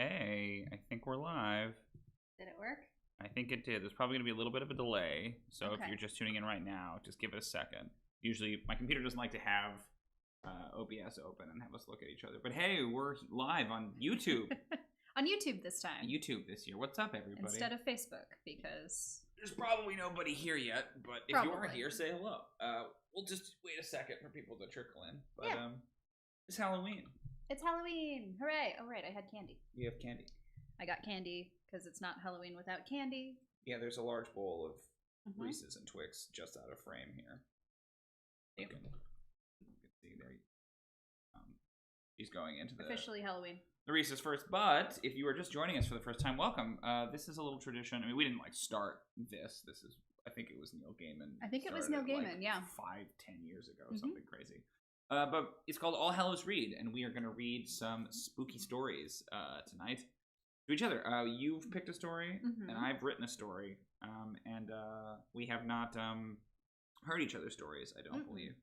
Okay, I think we're live. Did it work? I think it did. There's probably going to be a little bit of a delay, so Okay. if you're just tuning in right now, just give it a second. Usually, my computer doesn't like to have OBS open and have us look at each other. But hey, we're live on YouTube. On YouTube this time. YouTube this year. What's up, everybody? Instead of Facebook, because... There's probably nobody here yet, but if you are here, say hello. We'll just wait a second for people to trickle in. But Yeah. It's Halloween. It's Halloween! Hooray! Oh, right, I had candy. You have candy. I got candy, because it's not Halloween without candy. Yeah, there's a large bowl of Reese's and Twix just out of frame here. You can see there. He's going into the... Officially Halloween. The Reese's first, but if you are just joining us for the first time, welcome. This is a little tradition. I mean, we didn't start this. This is, I think it was Neil Gaiman. I think it was Neil Gaiman, yeah. 5-10 years ago, something crazy. But it's called All Hallows Read, and we are going to read some spooky stories tonight to each other. You've picked a story, and I've written a story, and we have not heard each other's stories, I don't believe.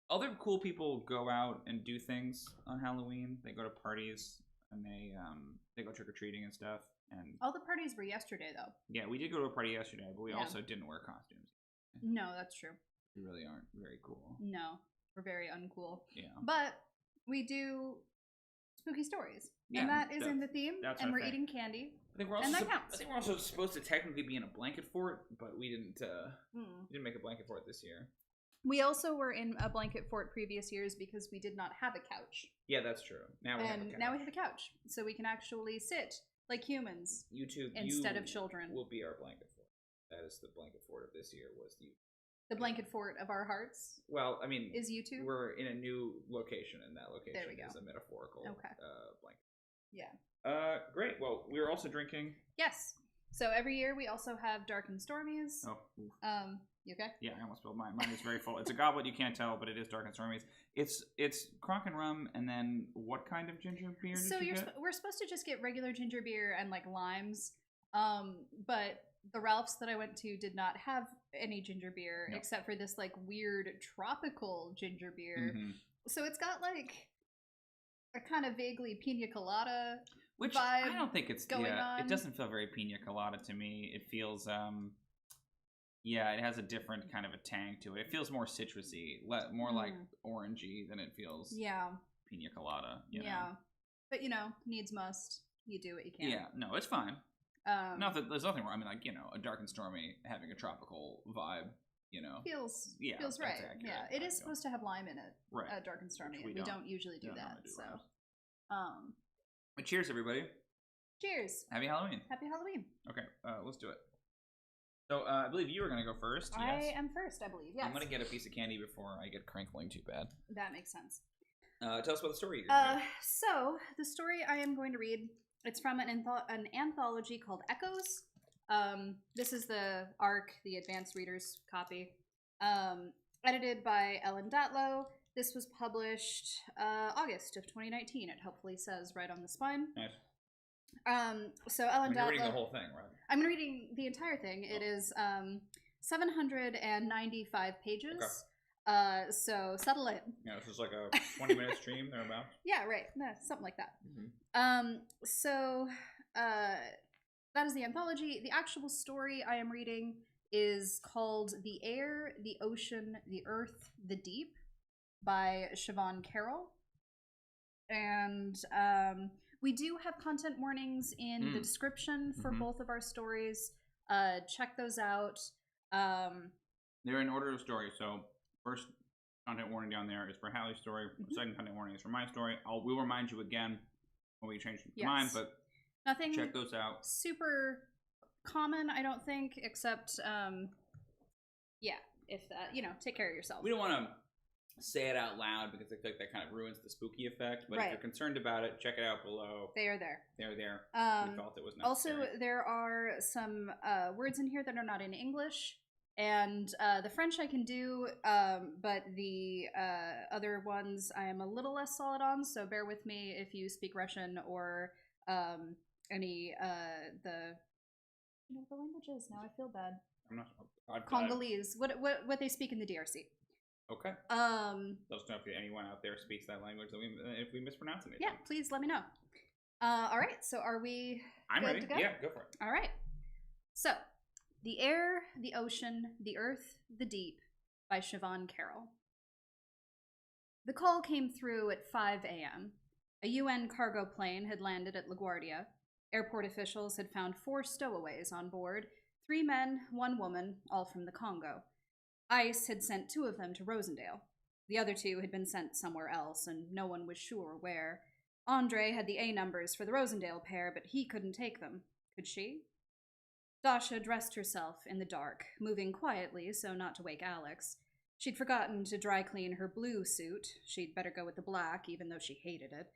Other cool people go out and do things on Halloween. They go to parties and they go trick or treating and stuff. And all the parties were yesterday, though. Yeah, we did go to a party yesterday, but we also didn't wear costumes. No, that's true. We really aren't very cool. No, we're very uncool. Yeah, but we do spooky stories, yeah, and that is in the theme. And we're thing. Eating candy. I think we're also and that counts. I think we're also supposed to technically be in a blanket fort, but we didn't. We didn't make a blanket fort this year. We also were in a blanket fort previous years because we did not have a couch. Yeah, that's true. Now we have a couch. Now we have a couch, so we can actually sit like humans. YouTube instead of children will be our blanket fort. That is the blanket fort of this year. Was the blanket fort of our hearts? Well, I mean, is YouTube? We're in a new location, and that location there we go. is a metaphorical blanket. Yeah. Great. Well, we're also drinking. Yes. So every year we also have Dark and Stormies. Oh. Oof. You okay? Yeah, I almost spilled mine. Mine is very full. It's a goblet, you can't tell, but it is Dark and Stormies. It's Crock and rum, and then what kind of ginger beer did you get? We're supposed to just get regular ginger beer and like limes, but the Ralph's that I went to did not have any ginger beer except for this like weird tropical ginger beer. So it's got like a kind of vaguely pina colada vibe. I don't think it's going on. It doesn't feel very pina colada to me. It feels yeah, it has a different kind of a tang to it. It feels more citrusy, more like orangey than it feels pina colada. You know? But needs must. You do what you can. Yeah, no, it's fine. Not that there's nothing wrong. I mean, like, a Dark and Stormy having a tropical vibe, feels right. Accurate, yeah, it is supposed to have lime in it. Right. Dark and Stormy. We don't usually do that. So, but cheers, everybody. Cheers. Happy Halloween. Happy Halloween. Okay, let's do it. So, I believe you were going to go first. Yes. I am first, I believe, yes. I'm going to get a piece of candy before I get crinkling too bad. That makes sense. Tell us about the story you're going to read. So, the story I am going to read, it's from an anthology called Echoes. This is the ARC, the Advanced Reader's copy. Edited by Ellen Datlow. This was published August of 2019. It helpfully says right on the spine. Nice. So Ellen Datlow. You're reading the whole thing, right? I'm reading the entire thing. It is 795 pages. Okay. So settle in. Yeah, this is like a 20-minute stream thereabouts. Yeah, right. Something like that. So that is the anthology. The actual story I am reading is called The Air, the Ocean, the Earth, the Deep by Siobhan Carroll. And we do have content warnings in the description for both of our stories. Check those out. They're in order of story. So first content warning down there is for Hallie's story. Second content warning is for my story. We'll remind you again when we change mine, but nothing check those out. Super common, I don't think, except if take care of yourself. We don't want to say it out loud because I feel like that kind of ruins the spooky effect. But if you're concerned about it, check it out below. They are there. They're there. We felt it was necessary. Also, there are some words in here that are not in English. And the French I can do, but the other ones I am a little less solid on. So bear with me if you speak Russian or any the languages. Now I feel bad. Congolese. What they speak in the DRC. Okay. Let us know if anyone out there speaks that language. If we mispronounce anything. Yeah, please let me know. All right, so are we I'm good ready. to go? Yeah, go for it. All right. So, The Air, the Ocean, the Earth, the Deep by Siobhan Carroll. The call came through at 5 a.m. A UN cargo plane had landed at LaGuardia. Airport officials had found 4 stowaways on board, 3 men, 1 woman, all from the Congo. ICE had sent 2 of them to Rosendale. The other 2 had been sent somewhere else, and no one was sure where. Andre had the A numbers for the Rosendale pair, but he couldn't take them. Could she? Dasha dressed herself in the dark, moving quietly so not to wake Alex. She'd forgotten to dry clean her blue suit. She'd better go with the black, even though she hated it.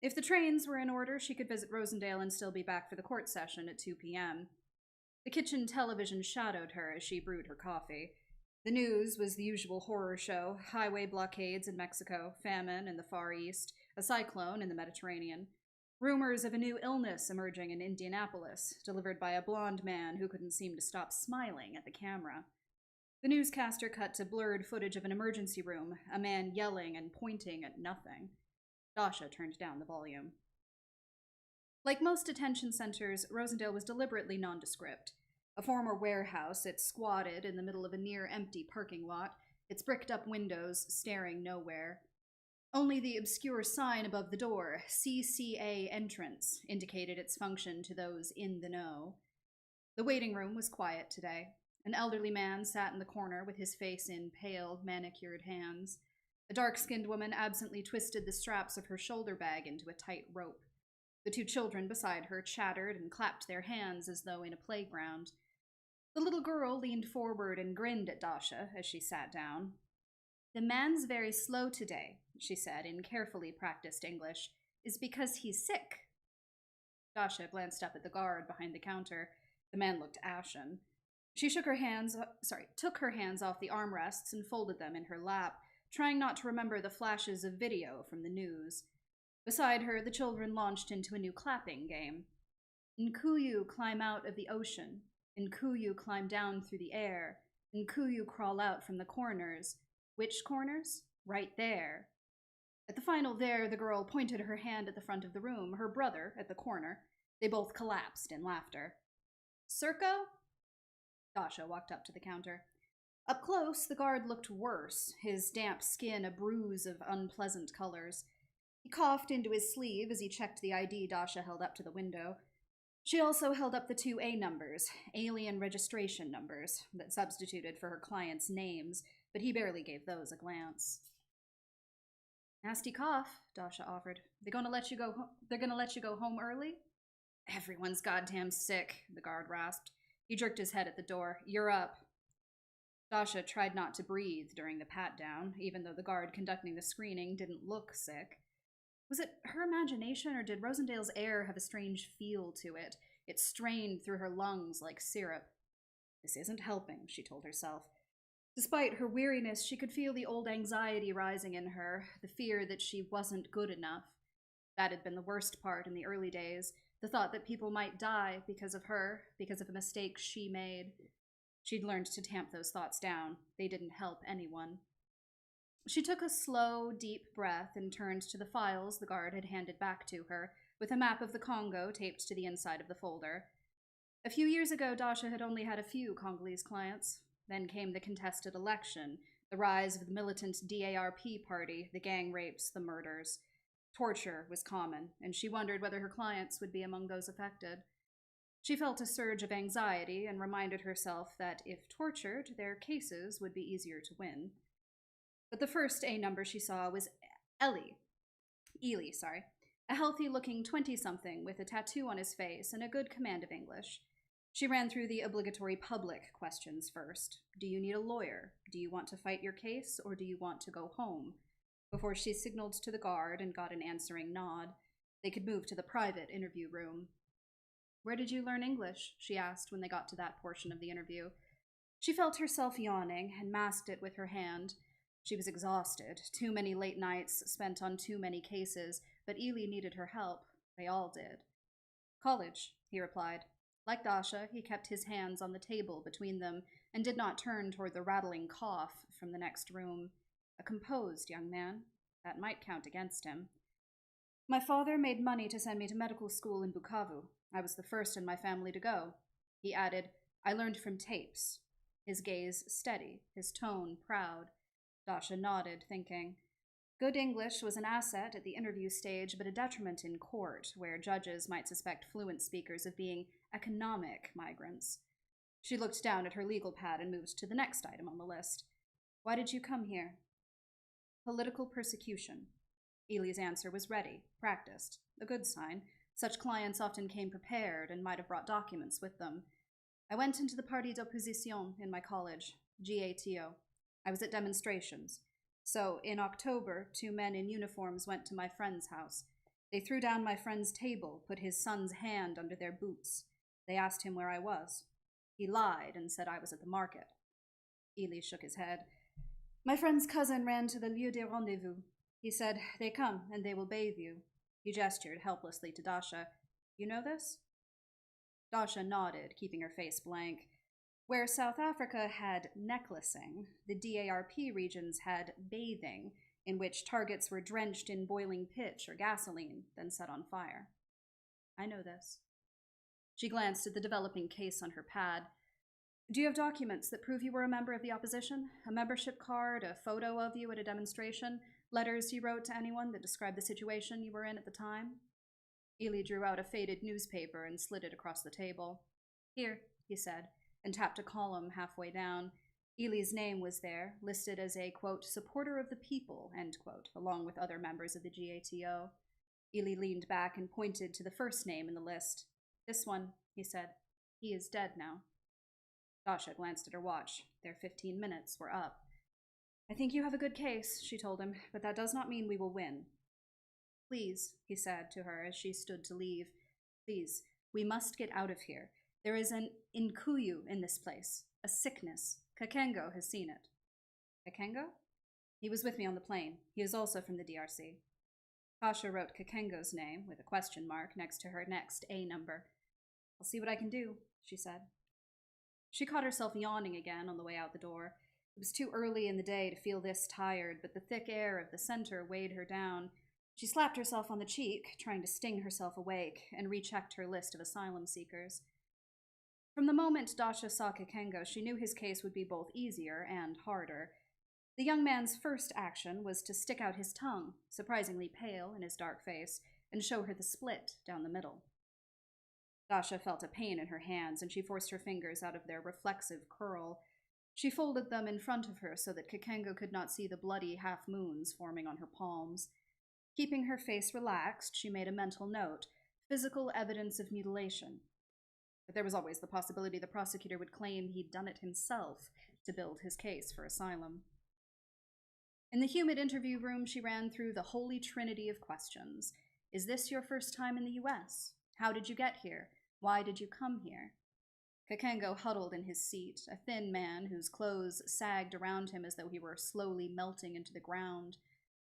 If the trains were in order, she could visit Rosendale and still be back for the court session at 2 p.m. The kitchen television shadowed her as she brewed her coffee. The news was the usual horror show: highway blockades in Mexico, famine in the Far East, a cyclone in the Mediterranean. Rumors of a new illness emerging in Indianapolis, delivered by a blonde man who couldn't seem to stop smiling at the camera. The newscaster cut to blurred footage of an emergency room, a man yelling and pointing at nothing. Dasha turned down the volume. Like most detention centers, Rosendale was deliberately nondescript. A former warehouse, it squatted in the middle of a near-empty parking lot, its bricked-up windows staring nowhere. Only the obscure sign above the door, CCA Entrance, indicated its function to those in the know. The waiting room was quiet today. An elderly man sat in the corner with his face in pale, manicured hands. A dark-skinned woman absently twisted the straps of her shoulder bag into a tight rope. The 2 children beside her chattered and clapped their hands as though in a playground. The little girl leaned forward and grinned at Dasha as she sat down. "The man's very slow today," she said in carefully practiced English. "Is because he's sick." Dasha glanced up at the guard behind the counter. The man looked ashen. She took her hands off the armrests and folded them in her lap, trying not to remember the flashes of video from the news. Beside her, the children launched into a new clapping game. "Nkuyu climb out of the ocean. Nkuyu climb down through the air. Nkuyu crawl out from the corners. Which corners? Right there." At the final there, the girl pointed her hand at the front of the room, her brother at the corner. They both collapsed in laughter. "Circo?" Dasha walked up to the counter. Up close, the guard looked worse, his damp skin a bruise of unpleasant colors. He coughed into his sleeve as he checked the ID Dasha held up to the window. She also held up the 2 A numbers, alien registration numbers, that substituted for her clients' names, but he barely gave those a glance. "Nasty cough," Dasha offered. They're gonna let you go home early?" "Everyone's goddamn sick," the guard rasped. He jerked his head at the door. "You're up." Dasha tried not to breathe during the pat-down, even though the guard conducting the screening didn't look sick. Was it her imagination, or did Rosendale's air have a strange feel to it? It strained through her lungs like syrup. This isn't helping, she told herself. Despite her weariness, she could feel the old anxiety rising in her, the fear that she wasn't good enough. That had been the worst part in the early days, the thought that people might die because of her, because of a mistake she made. She'd learned to tamp those thoughts down. They didn't help anyone. She took a slow, deep breath and turned to the files the guard had handed back to her, with a map of the Congo taped to the inside of the folder. A few years ago, Dasha had only had a few Congolese clients. Then came the contested election, the rise of the militant DARP party, the gang rapes, the murders. Torture was common, and she wondered whether her clients would be among those affected. She felt a surge of anxiety and reminded herself that if tortured, their cases would be easier to win. But the first A number she saw was Ely, a healthy-looking 20-something with a tattoo on his face and a good command of English. She ran through the obligatory public questions first. Do you need a lawyer? Do you want to fight your case, or do you want to go home? Before she signaled to the guard and got an answering nod, they could move to the private interview room. "Where did you learn English?" she asked when they got to that portion of the interview. She felt herself yawning and masked it with her hand. She was exhausted, too many late nights spent on too many cases, but Ely needed her help. They all did. "College," he replied. Like Dasha, he kept his hands on the table between them and did not turn toward the rattling cough from the next room. A composed young man. That might count against him. My father made money to send me to medical school in Bukavu. I was the first in my family to go. He added, I learned from tapes. His gaze steady, his tone proud. Dasha nodded, thinking. Good English was an asset at the interview stage, but a detriment in court, where judges might suspect fluent speakers of being economic migrants. She looked down at her legal pad and moved to the next item on the list. Why did you come here? Political persecution. Ely's answer was ready, practiced, a good sign. Such clients often came prepared and might have brought documents with them. I went into the Parti d'Opposition in my college, GATO. I was at demonstrations. So, in October, 2 men in uniforms went to my friend's house. They threw down my friend's table, put his son's hand under their boots. They asked him where I was. He lied and said I was at the market. Ely shook his head. My friend's cousin ran to the lieu de rendezvous. He said, they come and they will bathe you. He gestured helplessly to Dasha. You know this? Dasha nodded, keeping her face blank. Where South Africa had necklacing, the DARP regions had bathing, in which targets were drenched in boiling pitch or gasoline, then set on fire. I know this. She glanced at the developing case on her pad. Do you have documents that prove you were a member of the opposition? A membership card, a photo of you at a demonstration, letters you wrote to anyone that described the situation you were in at the time? Ely drew out a faded newspaper and slid it across the table. Here, he said, and tapped a column halfway down. Ely's name was there, listed as a, quote, supporter of the people, end quote, along with other members of the GATO. Ely leaned back and pointed to the first name in the list. This one, he said. He is dead now. Dasha glanced at her watch. Their 15 minutes were up. I think you have a good case, she told him, but that does not mean we will win. Please, he said to her as she stood to leave. Please, we must get out of here. There is an inkuyu in this place, a sickness. Kakengo has seen it. Kakengo? He was with me on the plane. He is also from the DRC. Tasha wrote Kakengo's name, with a question mark, next to her next A number. I'll see what I can do, she said. She caught herself yawning again on the way out the door. It was too early in the day to feel this tired, but the thick air of the center weighed her down. She slapped herself on the cheek, trying to sting herself awake, and rechecked her list of asylum seekers. From the moment Dasha saw Kakengo, she knew his case would be both easier and harder. The young man's first action was to stick out his tongue, surprisingly pale in his dark face, and show her the split down the middle. Dasha felt a pain in her hands, and she forced her fingers out of their reflexive curl. She folded them in front of her so that Kakengo could not see the bloody half-moons forming on her palms. Keeping her face relaxed, she made a mental note, physical evidence of mutilation. But there was always the possibility the prosecutor would claim he'd done it himself to build his case for asylum. In the humid interview room, she ran through the holy trinity of questions. Is this your first time in the U.S.? How did you get here? Why did you come here? Kakengo huddled in his seat, a thin man whose clothes sagged around him as though he were slowly melting into the ground.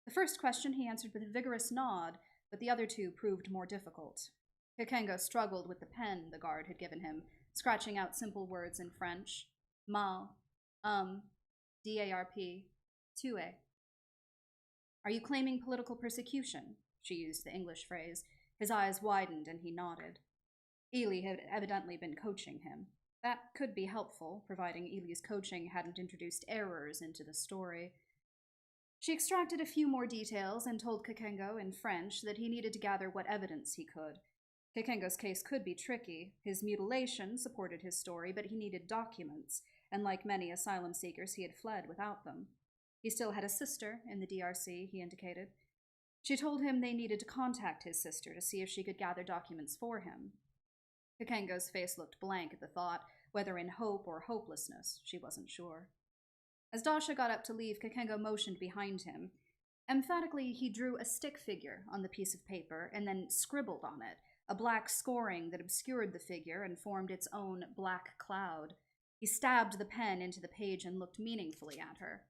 The first question he answered with a vigorous nod, but the other two proved more difficult. Kakengo struggled with the pen the guard had given him, scratching out simple words in French. Mal, DARP, tue. Are you claiming political persecution? She used the English phrase. His eyes widened and he nodded. Ely had evidently been coaching him. That could be helpful, providing Ely's coaching hadn't introduced errors into the story. She extracted a few more details and told Kakengo in French that he needed to gather what evidence he could. Kakengo's case could be tricky. His mutilation supported his story, but he needed documents, and like many asylum seekers, he had fled without them. He still had a sister in the DRC, he indicated. She told him they needed to contact his sister to see if she could gather documents for him. Kakengo's face looked blank at the thought, whether in hope or hopelessness, she wasn't sure. As Dasha got up to leave, Kakengo motioned behind him. Emphatically, he drew a stick figure on the piece of paper and then scribbled on it, a black scoring that obscured the figure and formed its own black cloud. He stabbed the pen into the page and looked meaningfully at her.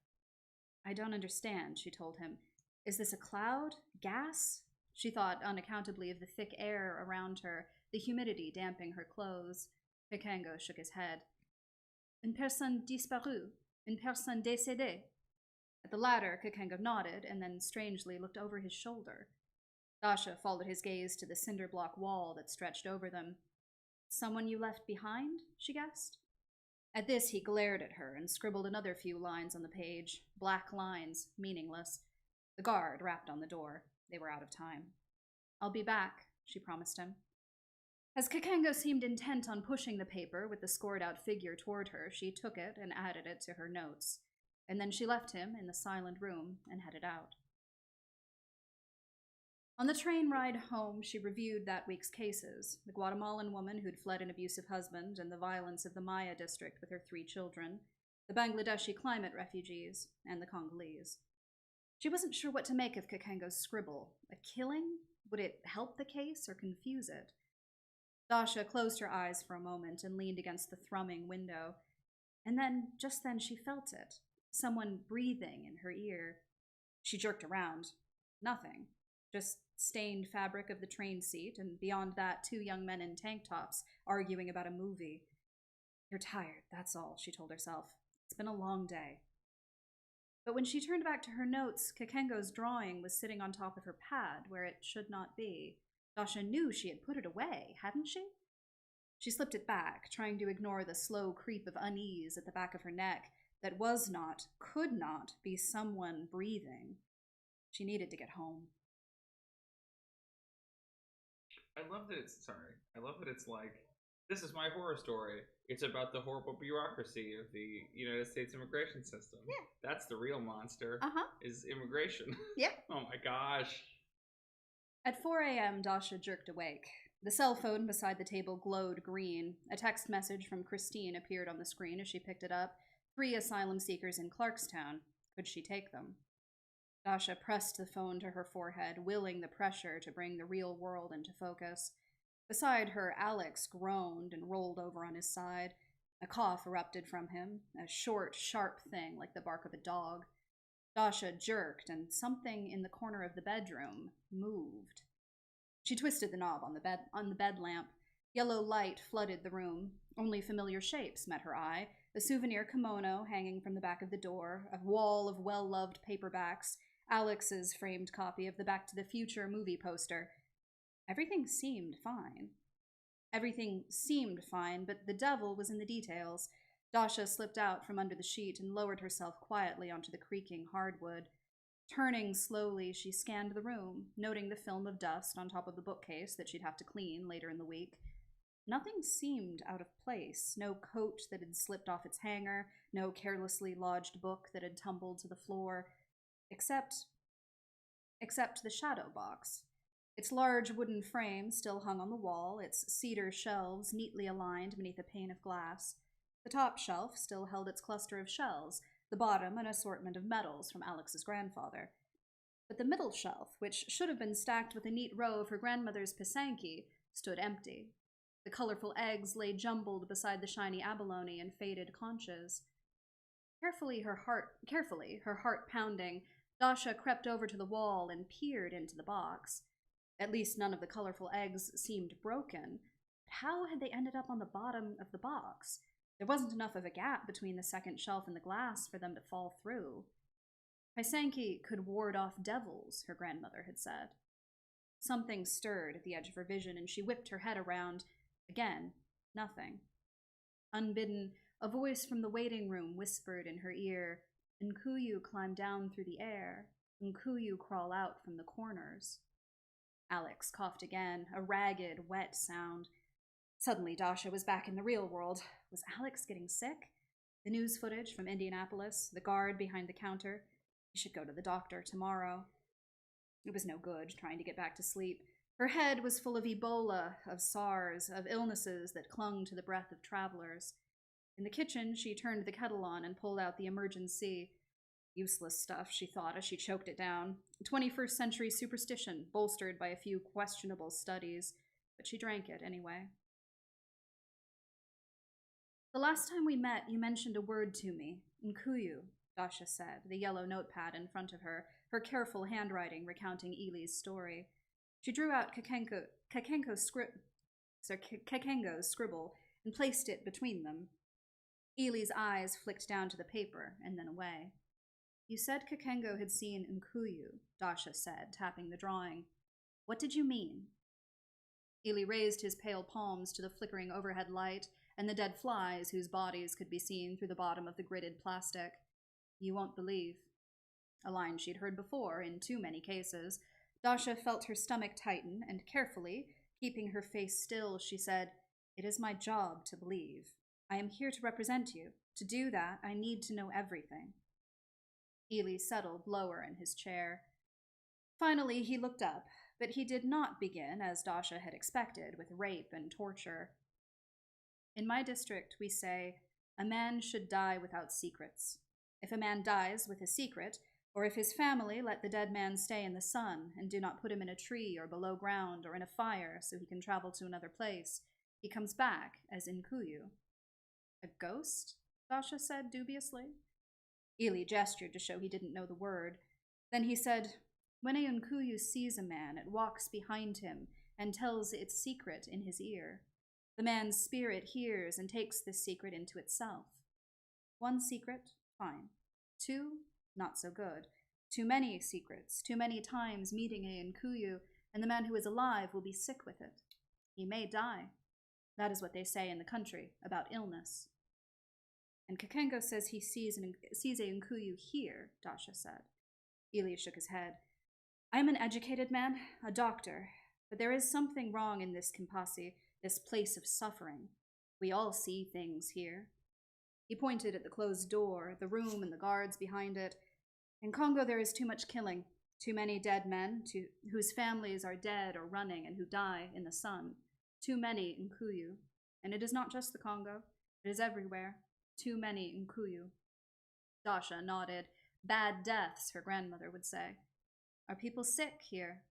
I don't understand, she told him. Is this a cloud? Gas? She thought unaccountably of the thick air around her, the humidity damping her clothes. Kakengo shook his head. Une personne disparue. Une personne décédée. At the latter, Kakengo nodded and then strangely looked over his shoulder. Dasha followed his gaze to the cinder block wall that stretched over them. Someone you left behind? She guessed. At this, he glared at her and scribbled another few lines on the page. Black lines, meaningless. The guard rapped on the door. They were out of time. I'll be back, she promised him. As Kakengo seemed intent on pushing the paper with the scored-out figure toward her, she took it and added it to her notes. And then she left him in the silent room and headed out. On the train ride home, she reviewed that week's cases: the Guatemalan woman who'd fled an abusive husband and the violence of the Maya district with her 3 children, the Bangladeshi climate refugees, and the Congolese. She wasn't sure what to make of Kakengo's scribble. A killing? Would it help the case or confuse it? Dasha closed her eyes for a moment and leaned against the thrumming window. And then, just then, she felt it. Someone breathing in her ear. She jerked around. Nothing. Just stained fabric of the train seat, and beyond that, 2 young men in tank tops arguing about a movie. You're tired, that's all, she told herself. It's been a long day. But when she turned back to her notes, Kakengo's drawing was sitting on top of her pad, where it should not be. Dasha knew she had put it away, hadn't she? She slipped it back, trying to ignore the slow creep of unease at the back of her neck that was not, could not, be someone breathing. She needed to get home. I love that it's like, this is my horror story. It's about the horrible bureaucracy of the United States immigration system. Yeah. That's the real monster. Is immigration. Yeah. Oh my gosh. At 4 a.m., Dasha jerked awake. The cell phone beside the table glowed green. A text message from Christine appeared on the screen as she picked it up. 3 asylum seekers in Clarkstown. Could she take them? Dasha pressed the phone to her forehead, willing the pressure to bring the real world into focus. Beside her, Alex groaned and rolled over on his side. A cough erupted from him, a short, sharp thing like the bark of a dog. Dasha jerked, and something in the corner of the bedroom moved. She twisted the knob on the bed lamp. Yellow light flooded the room. Only familiar shapes met her eye. A souvenir kimono hanging from the back of the door, a wall of well-loved paperbacks, Alex's framed copy of the Back to the Future movie poster. Everything seemed fine. Everything seemed fine, but the devil was in the details. Dasha slipped out from under the sheet and lowered herself quietly onto the creaking hardwood. Turning slowly, she scanned the room, noting the film of dust on top of the bookcase that she'd have to clean later in the week. Nothing seemed out of place. No coat that had slipped off its hanger, no carelessly lodged book that had tumbled to the floor, except the shadow box. Its large wooden frame still hung on the wall, its cedar shelves neatly aligned beneath a pane of glass. The top shelf still held its cluster of shells, the bottom an assortment of medals from Alex's grandfather. But the middle shelf, which should have been stacked with a neat row of her grandmother's pisanki, stood empty. The colorful eggs lay jumbled beside the shiny abalone and faded conches. Carefully, her heart pounding, Dasha crept over to the wall and peered into the box. At least none of the colorful eggs seemed broken. But how had they ended up on the bottom of the box? There wasn't enough of a gap between the second shelf and the glass for them to fall through. Pisanki could ward off devils, her grandmother had said. Something stirred at the edge of her vision, and she whipped her head around. Again, nothing. Unbidden, a voice from the waiting room whispered in her ear, "Nkuyu climb down through the air. Nkuyu crawl out from the corners." Alex coughed again, a ragged, wet sound. Suddenly, Dasha was back in the real world. Was Alex getting sick? The news footage from Indianapolis, the guard behind the counter. He should go to the doctor tomorrow. It was no good trying to get back to sleep. Her head was full of Ebola, of SARS, of illnesses that clung to the breath of travelers. In the kitchen, she turned the kettle on and pulled out the emergency. Useless stuff, she thought as she choked it down. 21st century superstition, bolstered by a few questionable studies. But she drank it anyway. The last time we met, you mentioned a word to me. Nkuyu, Dasha said, the yellow notepad in front of her, her careful handwriting recounting Ely's story. She drew out Kakengo's scribble and placed it between them. Ely's eyes flicked down to the paper and then away. You said Kakengo had seen Nkuyu, Dasha said, tapping the drawing. What did you mean? Ely raised his pale palms to the flickering overhead light and the dead flies whose bodies could be seen through the bottom of the gridded plastic. You won't believe. A line she'd heard before in too many cases. Dasha felt her stomach tighten, and carefully, keeping her face still, she said, "It is my job to believe. I am here to represent you. To do that, I need to know everything." Ely settled lower in his chair. Finally, he looked up, but he did not begin, as Dasha had expected, with rape and torture. In my district, we say, a man should die without secrets. If a man dies with a secret, or if his family let the dead man stay in the sun and do not put him in a tree or below ground or in a fire so he can travel to another place, he comes back as Nkuyu. A ghost? Dasha said dubiously. Ely gestured to show he didn't know the word. Then he said, when a Nkuyu sees a man, it walks behind him and tells its secret in his ear. The man's spirit hears and takes this secret into itself. One secret, fine. Two, not so good. Too many secrets, too many times meeting a Nkuyu, and the man who is alive will be sick with it. He may die. That is what they say in the country about illness. And Kakengo says he sees a Nkuyu here, Dasha said. Ely shook his head. I am an educated man, a doctor, but there is something wrong in this Kimpasi, this place of suffering. We all see things here. He pointed at the closed door, the room and the guards behind it. In Congo there is too much killing, too many dead men whose families are dead or running and who die in the sun. Too many Nkuyu. And it is not just the Congo. It is everywhere. Too many Nkuyu. Dasha nodded. Bad deaths, her grandmother would say. Are people sick here?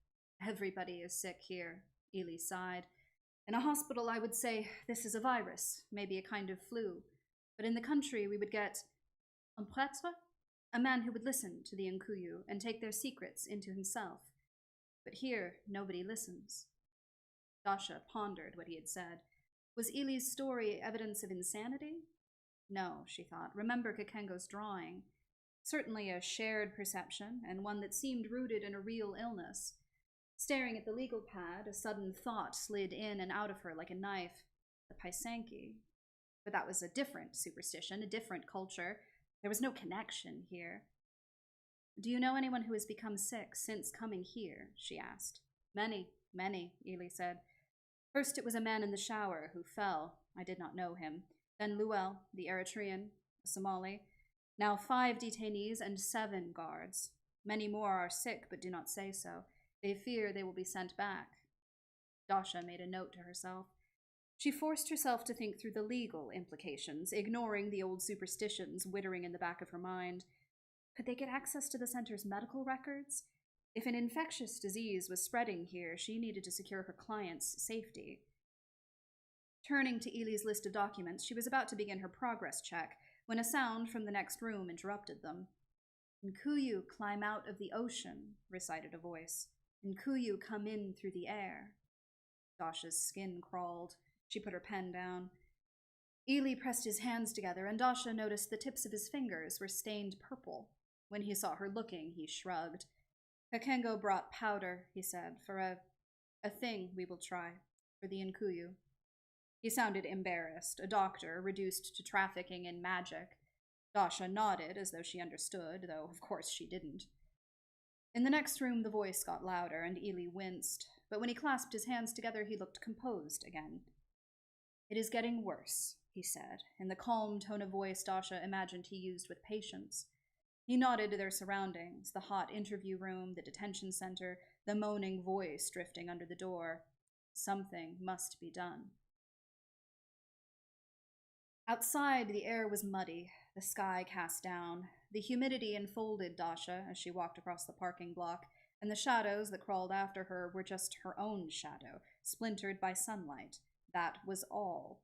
Everybody is sick here, Ely sighed. In a hospital, I would say this is a virus, maybe a kind of flu. But in the country, we would get un prêtre, a man who would listen to the Nkuyu and take their secrets into himself. But here, nobody listens. Dasha pondered what he had said. Was Ely's story evidence of insanity? No, she thought. Remember Kakengo's drawing. Certainly a shared perception, and one that seemed rooted in a real illness. Staring at the legal pad, a sudden thought slid in and out of her like a knife. The Paisanki. But that was a different superstition, a different culture. There was no connection here. Do you know anyone who has become sick since coming here? She asked. Many, Ely said. First it was a man in the shower who fell. I did not know him. Then Luel, the Eritrean, a Somali. Now 5 detainees and 7 guards. Many more are sick but do not say so. They fear they will be sent back. Dasha made a note to herself. She forced herself to think through the legal implications, ignoring the old superstitions wittering in the back of her mind. Could they get access to the center's medical records? If an infectious disease was spreading here, she needed to secure her client's safety. Turning to Ely's list of documents, she was about to begin her progress check when a sound from the next room interrupted them. Nkuyu climb out of the ocean, recited a voice. Nkuyu come in through the air. Dasha's skin crawled. She put her pen down. Ely pressed his hands together, and Dasha noticed the tips of his fingers were stained purple. When he saw her looking, he shrugged. Kakengo brought powder, he said, for a thing we will try, for the Nkuyu. He sounded embarrassed, a doctor reduced to trafficking in magic. Dasha nodded as though she understood, though of course she didn't. In the next room the voice got louder, and Ely winced, but when he clasped his hands together he looked composed again. It is getting worse, he said, in the calm tone of voice Dasha imagined he used with patience. He nodded to their surroundings, the hot interview room, the detention center, the moaning voice drifting under the door. Something must be done. Outside, the air was muddy, the sky cast down. The humidity enfolded Dasha as she walked across the parking block, and the shadows that crawled after her were just her own shadow, splintered by sunlight. That was all.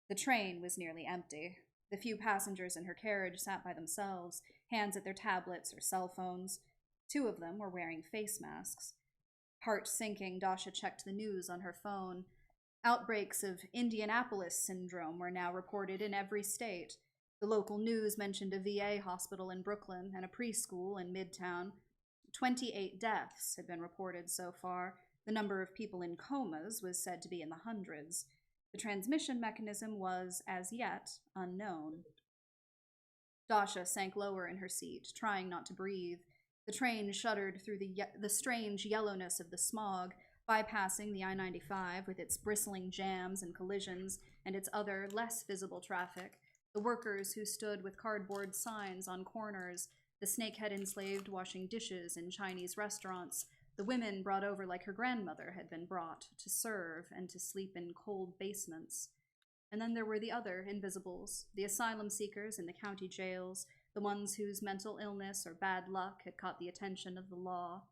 The train was nearly empty. The few passengers in her carriage sat by themselves, hands at their tablets or cell phones. 2 of them were wearing face masks. Heart sinking, Dasha checked the news on her phone. Outbreaks of Indianapolis syndrome were now reported in every state. The local news mentioned a VA hospital in Brooklyn and a preschool in Midtown. 28 deaths had been reported so far. The number of people in comas was said to be in the hundreds. The transmission mechanism was, as yet, unknown. Dasha sank lower in her seat, trying not to breathe. The train shuddered through the strange yellowness of the smog, bypassing the I-95 with its bristling jams and collisions and its other, less visible traffic. The workers who stood with cardboard signs on corners, the snakehead enslaved washing dishes in Chinese restaurants, the women brought over like her grandmother had been brought, to serve and to sleep in cold basements. And then there were the other invisibles, the asylum seekers in the county jails, the ones whose mental illness or bad luck had caught the attention of the law.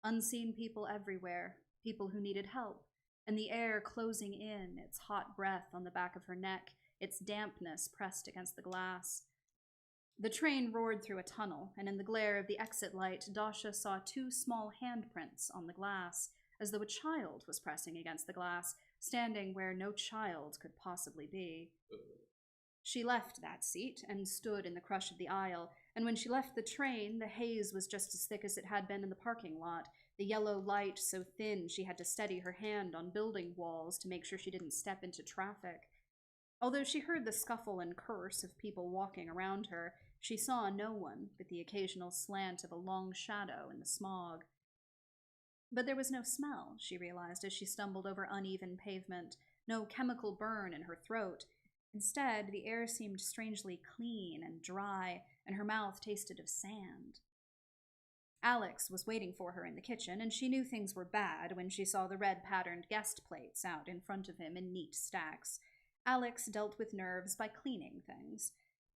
Unseen people everywhere, people who needed help, and the air closing in, its hot breath on the back of her neck, its dampness pressed against the glass. The train roared through a tunnel, and in the glare of the exit light, Dasha saw 2 small handprints on the glass, as though a child was pressing against the glass, standing where no child could possibly be. She left that seat and stood in the crush of the aisle, and when she left the train, the haze was just as thick as it had been in the parking lot, the yellow light so thin she had to steady her hand on building walls to make sure she didn't step into traffic. Although she heard the scuffle and curse of people walking around her, she saw no one but the occasional slant of a long shadow in the smog. But there was no smell, she realized as she stumbled over uneven pavement, no chemical burn in her throat. Instead, the air seemed strangely clean and dry, and her mouth tasted of sand. Alex was waiting for her in the kitchen, and she knew things were bad when she saw the red-patterned guest plates out in front of him in neat stacks. Alex dealt with nerves by cleaning things.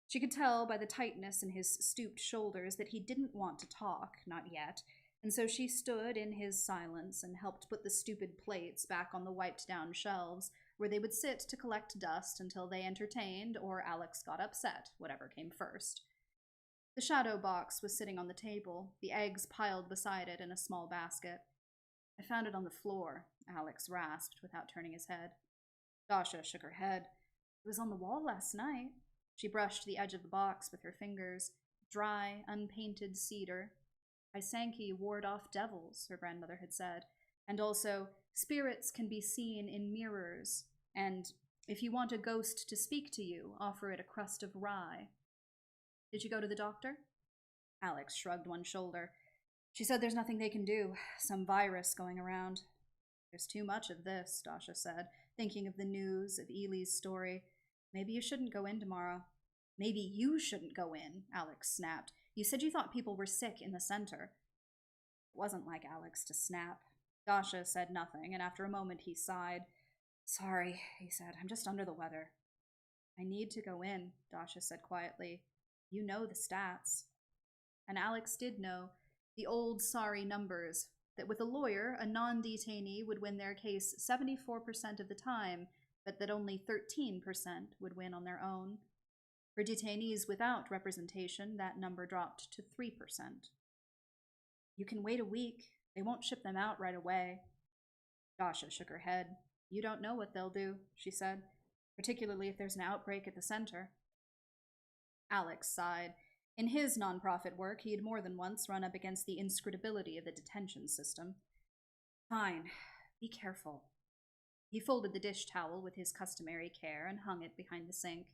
She could tell by the tightness in his stooped shoulders that he didn't want to talk, not yet, and so she stood in his silence and helped put the stupid plates back on the wiped-down shelves, where they would sit to collect dust until they entertained or Alex got upset, whatever came first. The shadow box was sitting on the table, the eggs piled beside it in a small basket. "I found it on the floor," Alex rasped without turning his head. Dasha shook her head. "It was on the wall last night." She brushed the edge of the box with her fingers. Dry, unpainted cedar. Isanki ward off devils, her grandmother had said, and also, spirits can be seen in mirrors, and if you want a ghost to speak to you, offer it a crust of rye. "Did you go to the doctor?" Alex shrugged one shoulder. "She said there's nothing they can do. Some virus going around." "There's too much of this," Dasha said, thinking of the news, of Eli's story. "Maybe you shouldn't go in tomorrow." "Maybe you shouldn't go in," Alex snapped. "You said you thought people were sick in the center." It wasn't like Alex to snap. Dasha said nothing, and after a moment he sighed. "Sorry," he said. "I'm just under the weather." "I need to go in," Dasha said quietly. "You know the stats." And Alex did know the old sorry numbers, that with a lawyer, a non-detainee would win their case 74% of the time, but that only 13% would win on their own. For detainees without representation, that number dropped to 3%. "You can wait a week. They won't ship them out right away." Dasha shook her head. "You don't know what they'll do," she said, "particularly if there's an outbreak at the center." Alex sighed. In his nonprofit work, he had more than once run up against the inscrutability of the detention system. "Fine. Be careful." He folded the dish towel with his customary care and hung it behind the sink.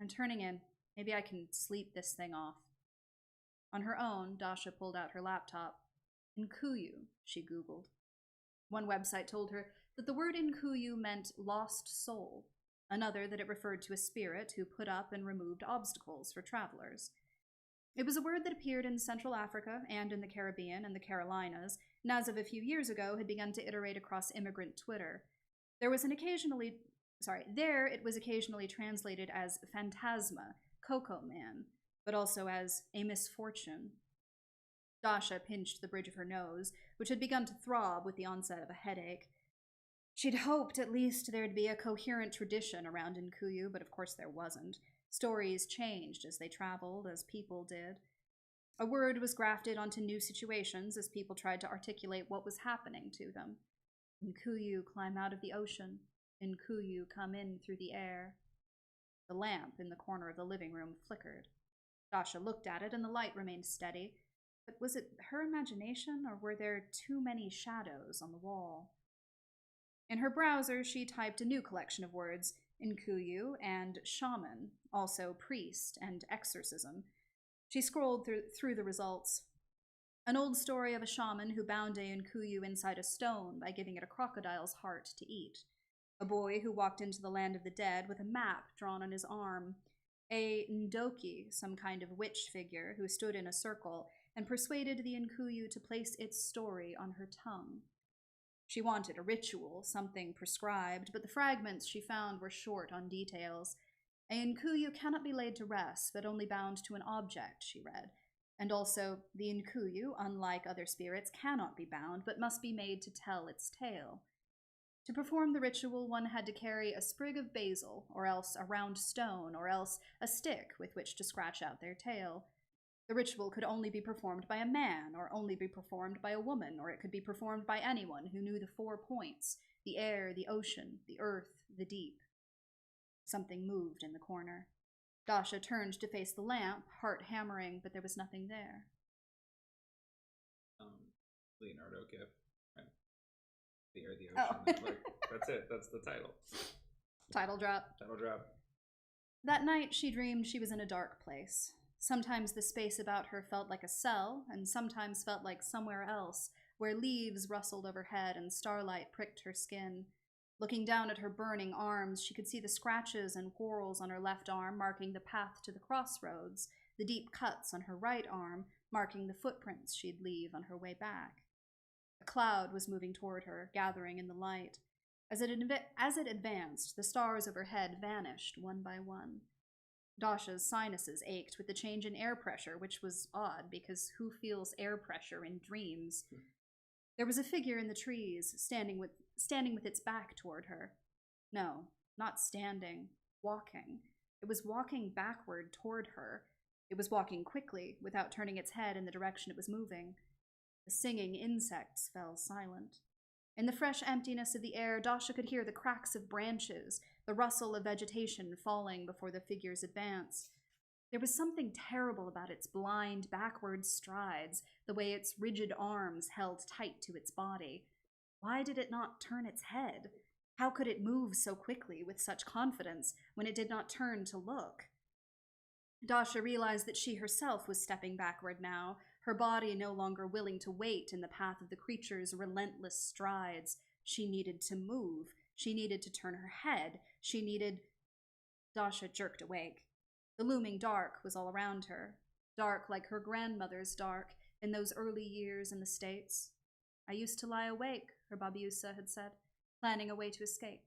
"I'm turning in. Maybe I can sleep this thing off." On her own, Dasha pulled out her laptop. Nkuyu, she Googled. One website told her that the word Nkuyu meant lost soul, another that it referred to a spirit who put up and removed obstacles for travelers. It was a word that appeared in Central Africa and in the Caribbean and the Carolinas, and as of a few years ago had begun to iterate across immigrant Twitter. There it was occasionally translated as phantasma, Coco Man, but also as a misfortune. Dasha pinched the bridge of her nose, which had begun to throb with the onset of a headache. She'd hoped at least there'd be a coherent tradition around Nkuyu, but of course there wasn't. Stories changed as they traveled, as people did. A word was grafted onto new situations as people tried to articulate what was happening to them. Nkuyu climb out of the ocean. Nkuyu come in through the air. The lamp in the corner of the living room flickered. Dasha looked at it, and the light remained steady. But was it her imagination, or were there too many shadows on the wall? In her browser, she typed a new collection of words, Nkuyu and shaman, also priest and exorcism. She scrolled through the results. An old story of a shaman who bound a Nkuyu inside a stone by giving it a crocodile's heart to eat. A boy who walked into the land of the dead with a map drawn on his arm. A Ndoki, some kind of witch figure, who stood in a circle and persuaded the Nkuyu to place its story on her tongue. She wanted a ritual, something prescribed, but the fragments she found were short on details. A Nkuyu cannot be laid to rest, but only bound to an object, she read. And also, the Nkuyu, unlike other spirits, cannot be bound, but must be made to tell its tale. To perform the ritual, one had to carry a sprig of basil, or else a round stone, or else a stick with which to scratch out their tale. The ritual could only be performed by a man, or only be performed by a woman, or it could be performed by anyone who knew the 4 points: the air, the ocean, the earth, the deep. Something moved in the corner. Dasha turned to face the lamp, heart hammering, but there was nothing there. Leonardo gif. The air, the ocean. Oh. Like, that's it. That's the title. Title drop. Title drop. That night, she dreamed she was in a dark place. Sometimes the space about her felt like a cell, and sometimes felt like somewhere else, where leaves rustled overhead and starlight pricked her skin. Looking down at her burning arms, she could see the scratches and whorls on her left arm marking the path to the crossroads, the deep cuts on her right arm marking the footprints she'd leave on her way back. A cloud was moving toward her, gathering in the light. As it advanced, the stars overhead vanished one by one. Dasha's sinuses ached with the change in air pressure, which was odd, because who feels air pressure in dreams? There was a figure in the trees, standing with its back toward her. No, not standing, walking. It was walking backward toward her. It was walking quickly, without turning its head in the direction it was moving. The singing insects fell silent. In the fresh emptiness of the air, Dasha could hear the cracks of branches, the rustle of vegetation falling before the figure's advance. There was something terrible about its blind, backward strides, the way its rigid arms held tight to its body. Why did it not turn its head? How could it move so quickly, with such confidence, when it did not turn to look? Dasha realized that she herself was stepping backward now, her body no longer willing to wait in the path of the creature's relentless strides. She needed to move. She needed to turn her head. She needed... Dasha jerked awake. The looming dark was all around her. Dark like her grandmother's dark in those early years in the States. I used to lie awake, her babiusa had said, planning a way to escape.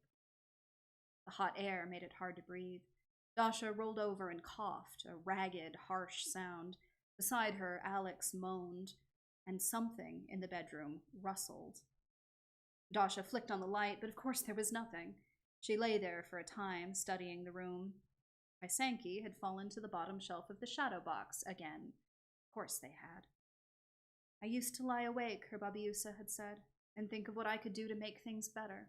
The hot air made it hard to breathe. Dasha rolled over and coughed, a ragged, harsh sound. Beside her, Alex moaned, and something in the bedroom rustled. Dasha flicked on the light, but of course there was nothing. She lay there for a time, studying the room. Isanki had fallen to the bottom shelf of the shadow box again. Of course they had. I used to lie awake, her babiusa had said, and think of what I could do to make things better.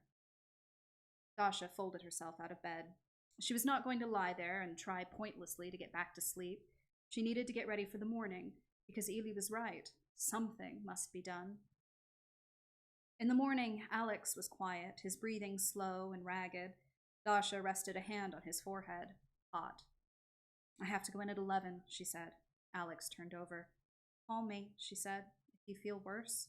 Dasha folded herself out of bed. She was not going to lie there and try pointlessly to get back to sleep. She needed to get ready for the morning, because Ely was right. Something must be done. In the morning, Alex was quiet, his breathing slow and ragged. Dasha rested a hand on his forehead, hot. I have to go in at 11, she said. Alex turned over. Call me, she said, if you feel worse.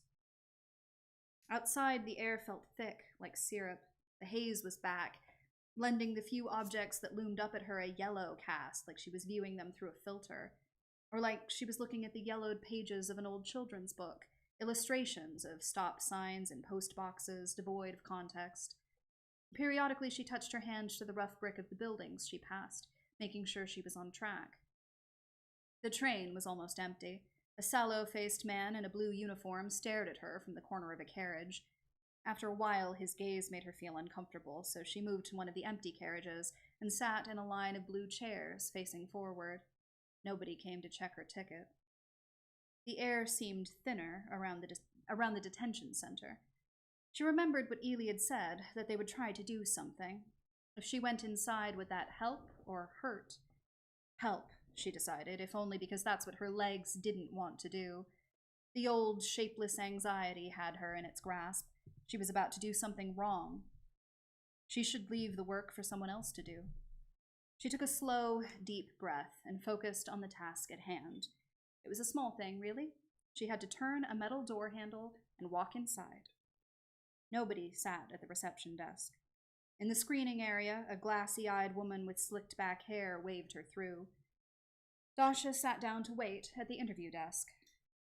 Outside, the air felt thick, like syrup. The haze was back, lending the few objects that loomed up at her a yellow cast, like she was viewing them through a filter, or like she was looking at the yellowed pages of an old children's book, illustrations of stop signs and post boxes devoid of context. Periodically, she touched her hand to the rough brick of the buildings she passed, making sure she was on track. The train was almost empty. A sallow-faced man in a blue uniform stared at her from the corner of a carriage. After a while, his gaze made her feel uncomfortable, so she moved to one of the empty carriages and sat in a line of blue chairs, facing forward. Nobody came to check her ticket. The air seemed thinner around the detention center. She remembered what Ely had said, that they would try to do something. If she went inside, would that help or hurt? Help, she decided, if only because that's what her legs didn't want to do. The old, shapeless anxiety had her in its grasp. She was about to do something wrong. She should leave the work for someone else to do. She took a slow, deep breath and focused on the task at hand. It was a small thing, really. She had to turn a metal door handle and walk inside. Nobody sat at the reception desk. In the screening area, a glassy-eyed woman with slicked-back hair waved her through. Dasha sat down to wait at the interview desk.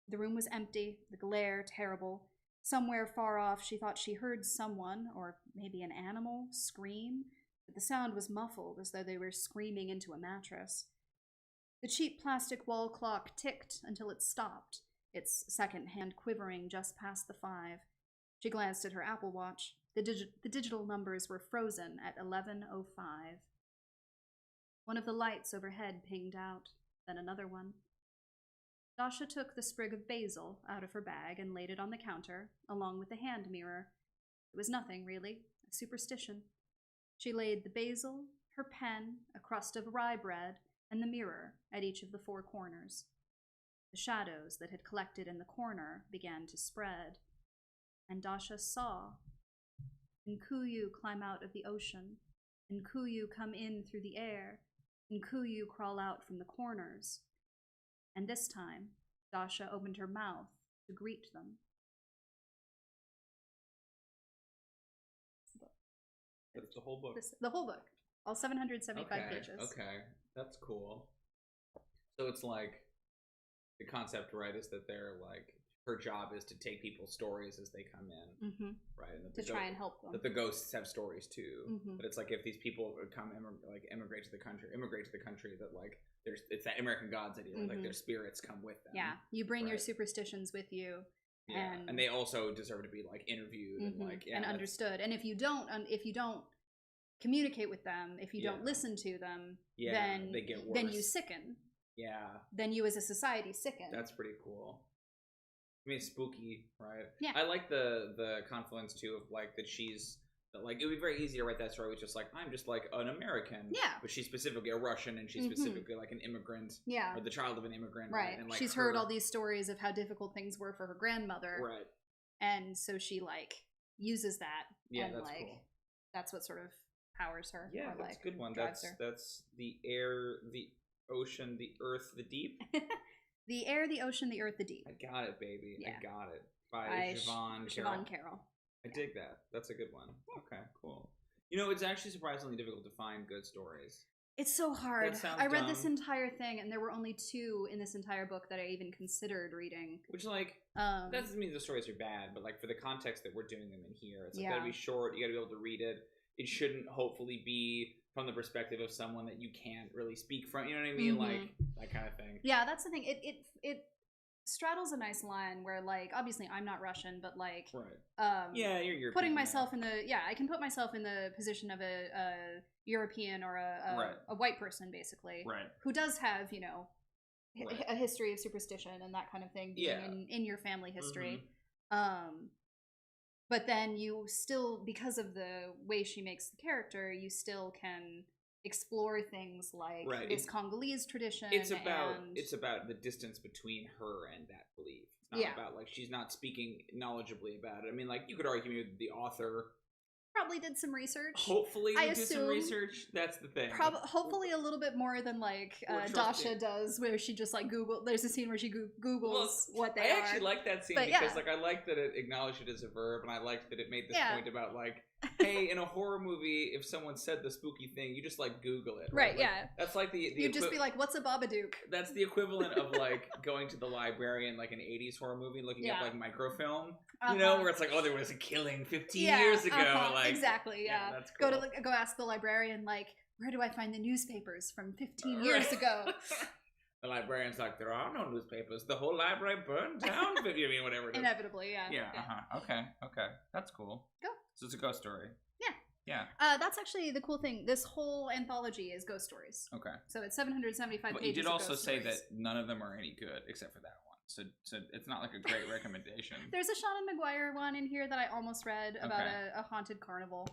The room was empty, the glare terrible. Somewhere far off, she thought she heard someone, or maybe an animal, scream, but the sound was muffled, as though they were screaming into a mattress. The cheap plastic wall clock ticked until it stopped, its second hand quivering just past the 5. She glanced at her Apple Watch. The digital numbers were frozen at 11:05. One of the lights overhead pinged out, then another one. Dasha took the sprig of basil out of her bag and laid it on the counter, along with the hand mirror. It was nothing, really, a superstition. She laid the basil, her pen, a crust of rye bread, and the mirror at each of the 4 corners. The shadows that had collected in the corner began to spread, and Dasha saw Nkuyu climb out of the ocean, Nkuyu come in through the air, Nkuyu crawl out from the corners. And this time, Dasha opened her mouth to greet them. That's the whole book. The whole book. All 775 pages. Okay, that's cool. So it's like, the concept, right, is that they're like, her job is to take people's stories as they come in, right? And to try and help them. That the ghosts have stories too. But it's like if these people come immigrate to the country, that like it's that American Gods idea, like their spirits come with them. Yeah, you bring your superstitions with you. Yeah, and they also deserve to be like interviewed and like and understood. And if you don't communicate with them, if you don't listen to them, then they get worse. Then you sicken. Yeah. Then you as a society sicken. That's pretty cool. I mean, it's spooky, right? Yeah. I like the confluence too of like that she's like it would be very easy to write that story with just like I'm just like an American. Yeah. But she's specifically a Russian and she's specifically like an immigrant. Yeah. Or the child of an immigrant. Right. And like she's heard all these stories of how difficult things were for her grandmother. Right. And so she like uses that. Yeah, and that's like cool. That's what sort of powers her. Yeah, or, that's like, a good one. That's the air, the ocean, the earth, the deep. The air, the ocean, the earth, the deep. I got it, baby. Yeah. I got it. By Siobhan Carroll. I dig that. That's a good one. Yeah. Okay, cool. You know, it's actually surprisingly difficult to find good stories. It's so hard. I read dumb. this entire thing, and there were only 2 in this entire book that I even considered reading. Which, like, that doesn't mean the stories are bad, but, like, for the context that we're doing them in here, it's like, gotta be short, you gotta be able to read it. It shouldn't, hopefully, be from the perspective of someone that you can't really speak from, you know what I mean? Like, that kind of thing. Yeah, that's the thing. It straddles a nice line where, like, obviously I'm not Russian, but, like, yeah, you're European, putting myself in the, I can put myself in the position of a European or a white person, basically, who does have, you know, a history of superstition and that kind of thing being in your family history. But then you still, because of the way she makes the character, you still can explore things like this Congolese tradition. It's about the distance between her and that belief. It's not about like she's not speaking knowledgeably about it. I mean, like you could argue the author probably did some research. Hopefully, did some research. That's the thing. Hopefully, a little bit more than like Dasha does, where she just like Google. There's a scene where she Googles what they are. I actually like that scene because like I like that it acknowledged it as a verb, and I liked that it made this point about like, hey, in a horror movie, if someone said the spooky thing, you just like Google it. Right. Like, that's like the you'd just be like, what's a Babadook? That's the equivalent of like going to the library in like an 80s horror movie and looking up like microfilm. You know, where it's like, oh, there was a killing 15 years ago. Like exactly, that's cool. Go ask the librarian, like, where do I find the newspapers from 15 years ago? The librarian's like, there are no newspapers. The whole library burned down. I mean, whatever it is. Inevitably, yeah. Okay. That's cool. Go. So it's a ghost story. Yeah. That's actually the cool thing. This whole anthology is ghost stories. Okay. So it's 775 pages. But you did also say that none of them are any good except for that one. So it's not like a great recommendation. There's a Shannon Maguire one in here that I almost read about a haunted carnival.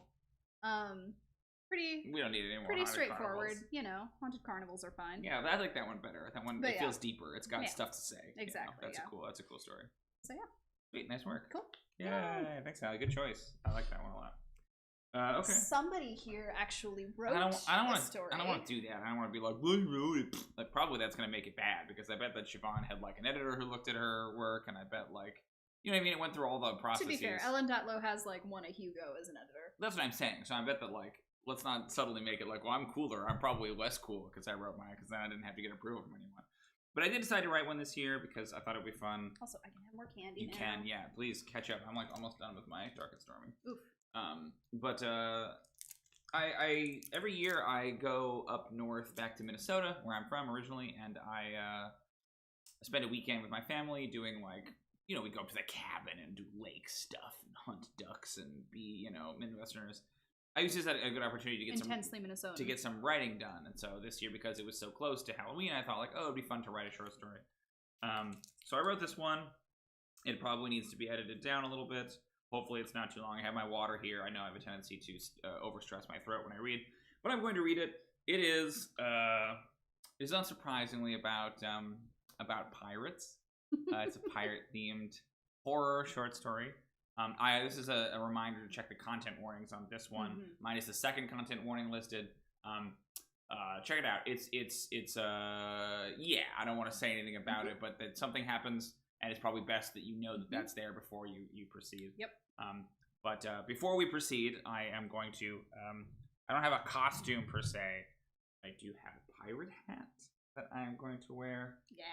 We don't need any more. Pretty straightforward, you know. Haunted carnivals are fine. Yeah, I like that one better. That one feels deeper. It's got stuff to say. Exactly. You know? That's a cool story. So yeah. Sweet, nice work. Cool. Yeah, thanks, Hallie. Good choice. I like that one a lot. Okay. Somebody here actually wrote I don't want story. I don't want to do that. I don't want to be like, well, you wrote it. Like, probably that's gonna make it bad because I bet that Siobhan had like an editor who looked at her work, and I bet like, you know what I mean. It went through all the processes. To be fair, Ellen Datlow has like won a Hugo as an editor. That's what I'm saying. So I bet that like, let's not subtly make it like, well, I'm cooler. I'm probably less cool because I wrote mine because then I didn't have to get approval from anyone. But I did decide to write one this year because I thought it'd be fun. Also, I can have more candy. You can, yeah. Please catch up. I'm like almost done with my Dark and Stormy. Oof. But I every year I go up north back to Minnesota, where I'm from originally, and I spend a weekend with my family doing like, you know, we go up to the cabin and do lake stuff and hunt ducks and be, you know, Midwesterners. I used to have a good opportunity to get some writing done, and so this year, because it was so close to Halloween, I thought like, oh, it'd be fun to write a short story. So I wrote this one. It probably needs to be edited down a little bit. Hopefully it's not too long. I have my water here. I know I have a tendency to overstress my throat when I read, but I'm going to read it. It is unsurprisingly about pirates. It's a pirate-themed horror short story. This is a reminder to check the content warnings on this one. Mm-hmm. Mine is the second content warning listed. Check it out. It's yeah. I don't want to say anything about it, but that something happens. And it's probably best that you know that that's there before you proceed. Yep. But before we proceed, I am going to... I don't have a costume per se. I do have a pirate hat that I am going to wear. Yeah.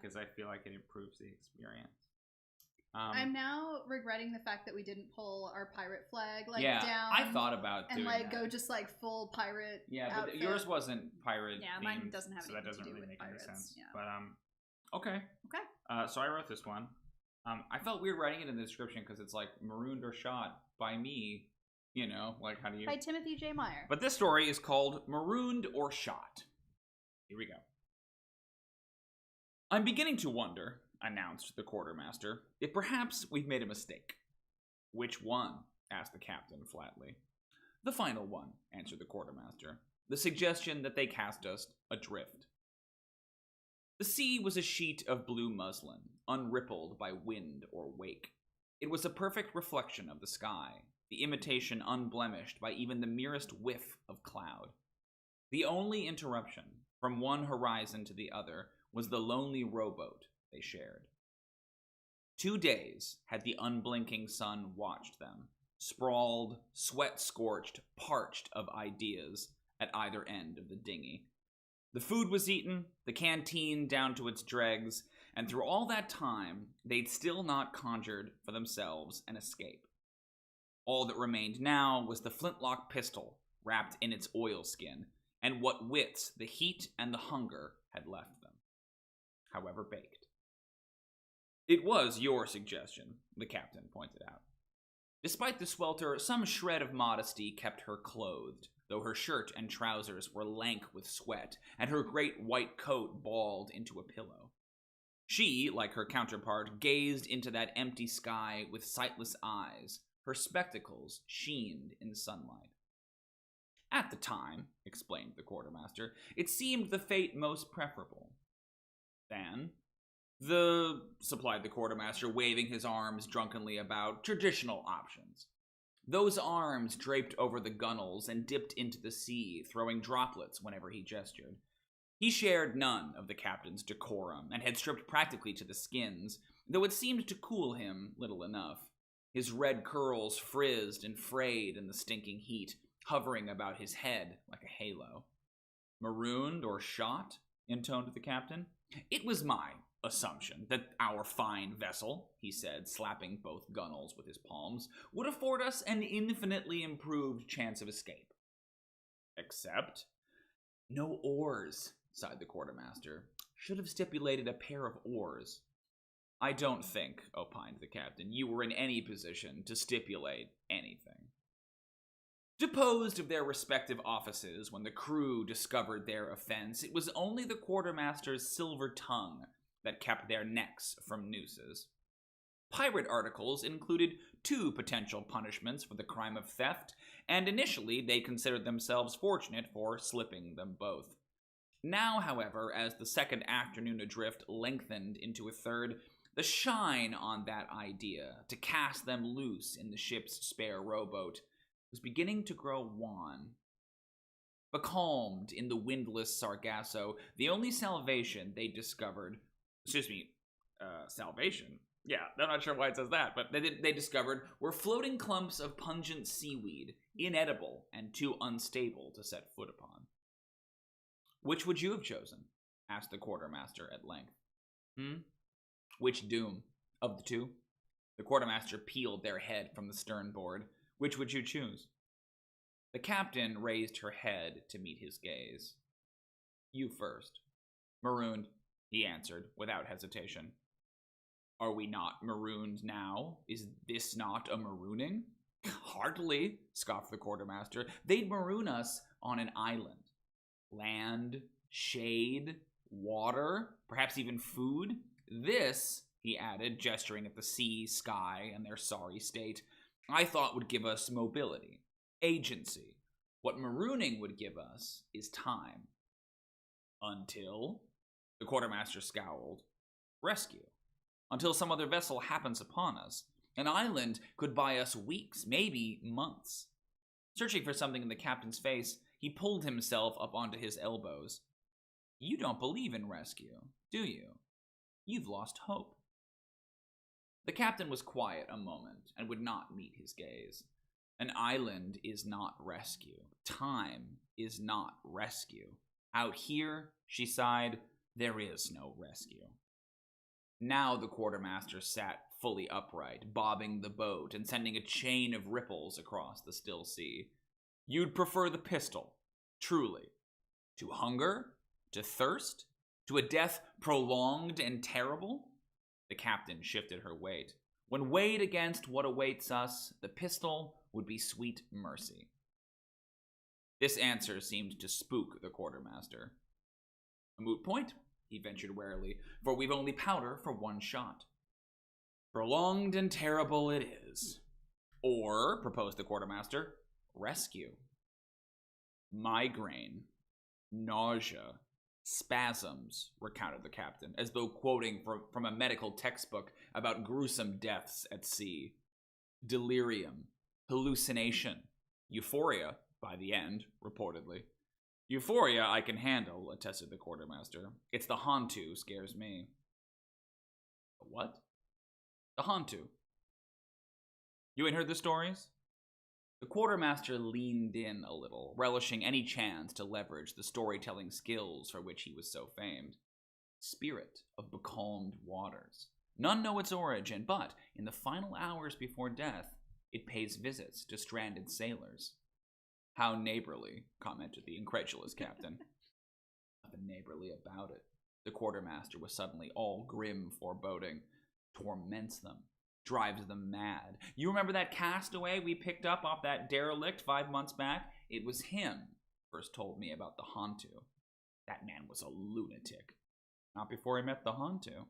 Because I feel like it improves the experience. I'm now regretting the fact that we didn't pull our pirate flag down. I thought about doing and that. Go just like full pirate. Yeah, outfit. But yours wasn't pirate. Yeah, themed, mine doesn't have so anything that doesn't to do really with make any pirates. sense. Yeah. But okay. Okay. So I wrote this one. I felt weird writing it in the description because it's like marooned or shot by me. You know, like how do you? By Timothy J. Meyer. But this story is called Marooned or Shot. Here we go. I'm beginning to wonder, announced the quartermaster, if perhaps we've made a mistake. Which one? Asked the captain flatly. The final one, answered the quartermaster. The suggestion that they cast us adrift. The sea was a sheet of blue muslin, unrippled by wind or wake. It was a perfect reflection of the sky, the imitation unblemished by even the merest whiff of cloud. The only interruption, from one horizon to the other, was the lonely rowboat they shared. 2 days had the unblinking sun watched them, sprawled, sweat-scorched, parched of ideas at either end of the dinghy. The food was eaten, the canteen down to its dregs, and through all that time, they'd still not conjured for themselves an escape. All that remained now was the flintlock pistol, wrapped in its oilskin, and what wits the heat and the hunger had left them, however baked. It was your suggestion, the captain pointed out. Despite the swelter, some shred of modesty kept her clothed, though her shirt and trousers were lank with sweat, and her great white coat balled into a pillow. She, like her counterpart, gazed into that empty sky with sightless eyes, her spectacles sheened in sunlight. At the time, explained the quartermaster, it seemed the fate most preferable. Then, supplied the quartermaster, waving his arms drunkenly about, traditional options. Those arms draped over the gunwales and dipped into the sea, throwing droplets whenever he gestured. He shared none of the captain's decorum, and had stripped practically to the skins, though it seemed to cool him little enough. His red curls frizzed and frayed in the stinking heat, hovering about his head like a halo. Marooned or shot? Intoned the captain. It was my assumption that our fine vessel, he said, slapping both gunwales with his palms, would afford us an infinitely improved chance of escape. Except? No oars, sighed the quartermaster. Should have stipulated a pair of oars. I don't think, opined the captain, you were in any position to stipulate anything. Deposed of their respective offices when the crew discovered their offense, it was only the quartermaster's silver tongue that kept their necks from nooses. Pirate articles included 2 potential punishments for the crime of theft, and initially they considered themselves fortunate for slipping them both. Now, however, as the second afternoon adrift lengthened into a third, The shine on that idea to cast them loose in the ship's spare rowboat was beginning to grow wan. Becalmed in the windless Sargasso, the only salvation they discovered, salvation? Yeah, I'm not sure why it says that, but they discovered were floating clumps of pungent seaweed, inedible and too unstable to set foot upon. Which would you have chosen? Asked the quartermaster at length. Which doom of the two? The quartermaster peeled their head from the sternboard. Which would you choose? The captain raised her head to meet his gaze. You first. Marooned, he answered without hesitation. Are we not marooned now? Is this not a marooning? Hardly, scoffed the quartermaster. They'd maroon us on an island. Land, shade, water, perhaps even food. This, he added, gesturing at the sea, sky, and their sorry state, I thought would give us mobility, agency. What marooning would give us is time. Until, the quartermaster scowled, rescue. Until some other vessel happens upon us. An island could buy us weeks, maybe months. Searching for something in the captain's face, he pulled himself up onto his elbows. You don't believe in rescue, do you? You've lost hope. The captain was quiet a moment and would not meet his gaze. An island is not rescue. Time is not rescue. Out here, she sighed, there is no rescue. Now the quartermaster sat fully upright, bobbing the boat and sending a chain of ripples across the still sea. You'd prefer the pistol, truly. To hunger? To thirst? To a death prolonged and terrible? The captain shifted her weight. When weighed against what awaits us, the pistol would be sweet mercy. This answer seemed to spook the quartermaster. A moot point, he ventured warily, for we've only powder for one shot. Prolonged and terrible it is. Or, proposed the quartermaster, rescue. Migraine, nausea, spasms, recounted the captain, as though quoting from a medical textbook about gruesome deaths at sea. Delirium, hallucination, euphoria, by the end, reportedly. Euphoria I can handle, attested the quartermaster. It's the Hantu scares me. The what? The Hantu. You ain't heard the stories? The quartermaster leaned in a little, relishing any chance to leverage the storytelling skills for which he was so famed. Spirit of becalmed waters. None know its origin, but in the final hours before death, it pays visits to stranded sailors. How neighborly, commented the incredulous captain. Nothing neighborly about it. The quartermaster was suddenly all grim foreboding. Torments them. Drives them mad. You remember that castaway we picked up off that derelict 5 months back? It was him first told me about the Hantu. That man was a lunatic. Not before he met the Hantu.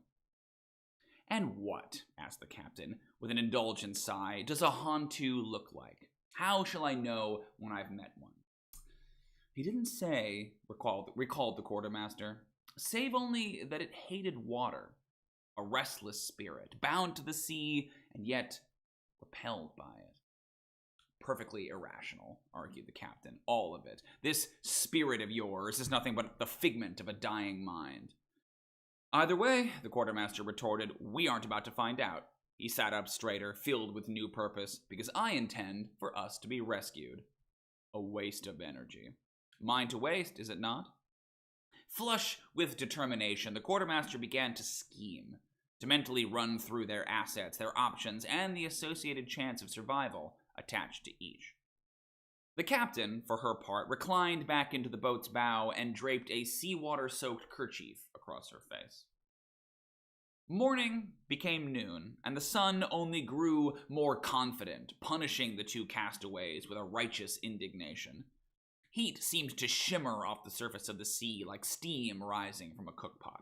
And what, asked the captain, with an indulgent sigh, does a Hantu look like? How shall I know when I've met one? He didn't say, recalled the quartermaster, save only that it hated water. A restless spirit, bound to the sea, and yet repelled by it. Perfectly irrational, argued the captain, all of it. This spirit of yours is nothing but the figment of a dying mind. Either way, the quartermaster retorted, we aren't about to find out. He sat up straighter, filled with new purpose, because I intend for us to be rescued. A waste of energy. Mine to waste, is it not? Flush with determination, the quartermaster began to scheme, to mentally run through their assets, their options, and the associated chance of survival attached to each. The captain, for her part, reclined back into the boat's bow and draped a seawater-soaked kerchief across her face. Morning became noon, and the sun only grew more confident, punishing the two castaways with a righteous indignation. Heat seemed to shimmer off the surface of the sea like steam rising from a cookpot.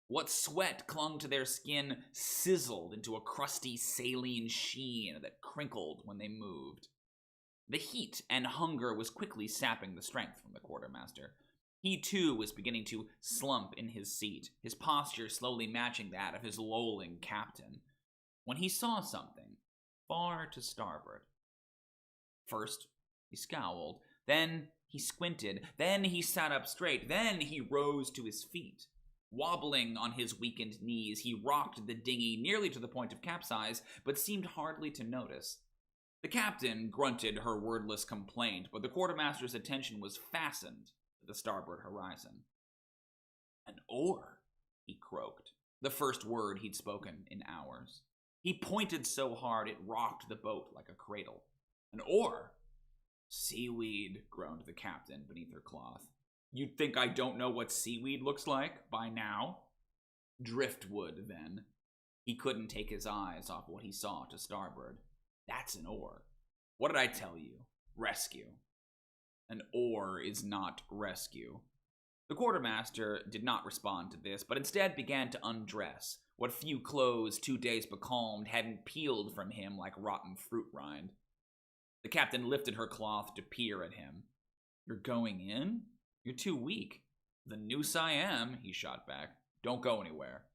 What sweat clung to their skin sizzled into a crusty saline sheen that crinkled when they moved. The heat and hunger was quickly sapping the strength from the quartermaster. He too was beginning to slump in his seat, his posture slowly matching that of his lolling captain, when he saw something far to starboard. First, he scowled, then he squinted, then he sat up straight, then he rose to his feet. Wobbling on his weakened knees, he rocked the dinghy nearly to the point of capsize, but seemed hardly to notice. The captain grunted her wordless complaint, but the quartermaster's attention was fastened to the starboard horizon. "An oar," he croaked, the first word he'd spoken in hours. He pointed so hard it rocked the boat like a cradle. "An oar?" "Seaweed," groaned the captain beneath her cloth. "You'd think I don't know what seaweed looks like by now?" "Driftwood, then." He couldn't take his eyes off what he saw to starboard. "That's an oar. What did I tell you? Rescue." "An oar is not rescue." The quartermaster did not respond to this, but instead began to undress. What few clothes 2 days becalmed hadn't peeled from him like rotten fruit rind. The captain lifted her cloth to peer at him. "You're going in? You're too weak." "The noose I am," he shot back. "Don't go anywhere."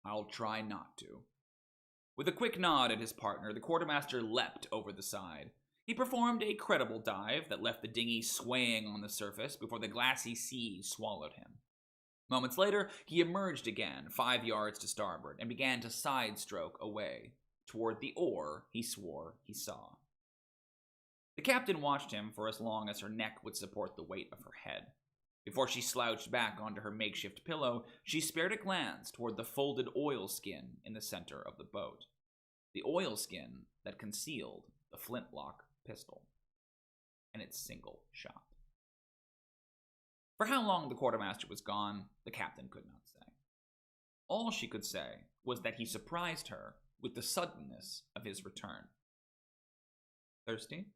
"I'll try not to." With a quick nod at his partner, the quartermaster leapt over the side. He performed a credible dive that left the dinghy swaying on the surface before the glassy sea swallowed him. Moments later, he emerged again, 5 yards to starboard, and began to side-stroke away, toward the oar he swore he saw. The captain watched him for as long as her neck would support the weight of her head. Before she slouched back onto her makeshift pillow, she spared a glance toward the folded oilskin in the center of the boat. The oilskin that concealed the flintlock pistol and its single shot. For how long the quartermaster was gone, the captain could not say. All she could say was that he surprised her with the suddenness of his return. "Thirsty?"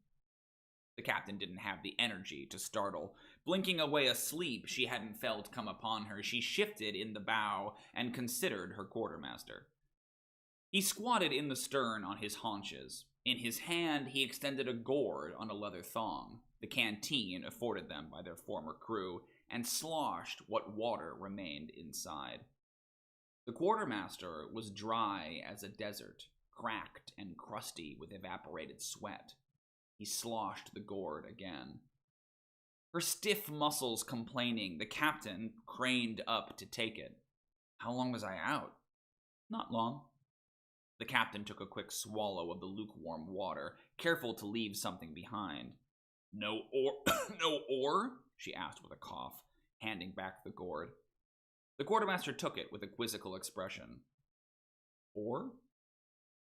The captain didn't have the energy to startle. Blinking away a sleep she hadn't felt come upon her, she shifted in the bow and considered her quartermaster. He squatted in the stern on his haunches. In his hand, he extended a gourd on a leather thong, the canteen afforded them by their former crew, and sloshed what water remained inside. The quartermaster was dry as a desert, cracked and crusty with evaporated sweat. He sloshed the gourd again. Her stiff muscles complaining, the captain craned up to take it. "How long was I out?" "Not long." The captain took a quick swallow of the lukewarm water, careful to leave something behind. "No oar?" "No oar?" she asked with a cough, handing back the gourd. The quartermaster took it with a quizzical expression. "Oar?"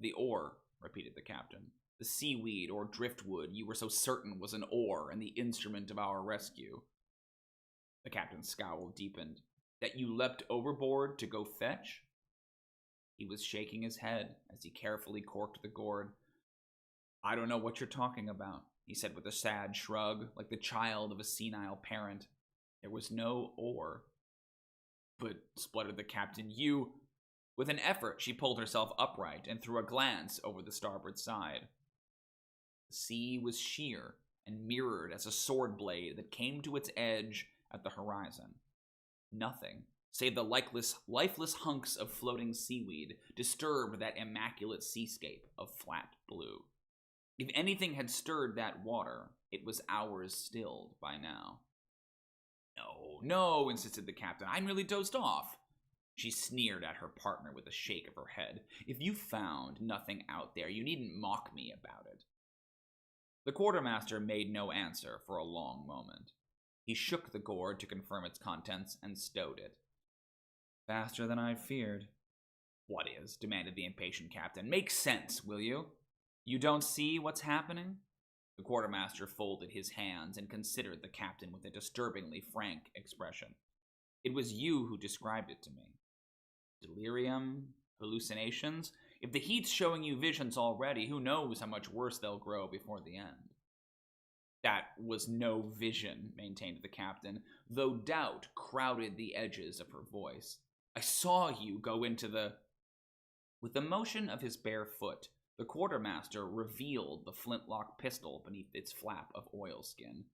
"The oar," repeated the captain. "The seaweed or driftwood you were so certain was an oar and the instrument of our rescue." The captain's scowl deepened. "That you leapt overboard to go fetch?" He was shaking his head as he carefully corked the gourd. "I don't know what you're talking about," he said with a sad shrug, like the child of a senile parent. "There was no oar." "But," spluttered the captain, "you—" With an effort, she pulled herself upright and threw a glance over the starboard side. The sea was sheer and mirrored as a sword blade that came to its edge at the horizon. Nothing, save the lifeless hunks of floating seaweed, disturbed that immaculate seascape of flat blue. If anything had stirred that water, it was hours stilled by now. No, insisted the captain. "I'm really dozed off." She sneered at her partner with a shake of her head. "If you found nothing out there, you needn't mock me about it." The quartermaster made no answer for a long moment. He shook the gourd to confirm its contents and stowed it. "Faster than I feared." "What is?" demanded the impatient captain. "Make sense, will you?" "You don't see what's happening?" The quartermaster folded his hands and considered the captain with a disturbingly frank expression. "It was you who described it to me." "Delirium? Hallucinations? If the heat's showing you visions already, who knows how much worse they'll grow before the end." "That was no vision," maintained the captain, though doubt crowded the edges of her voice. "I saw you go into the—" With the motion of his bare foot, the quartermaster revealed the flintlock pistol beneath its flap of oilskin.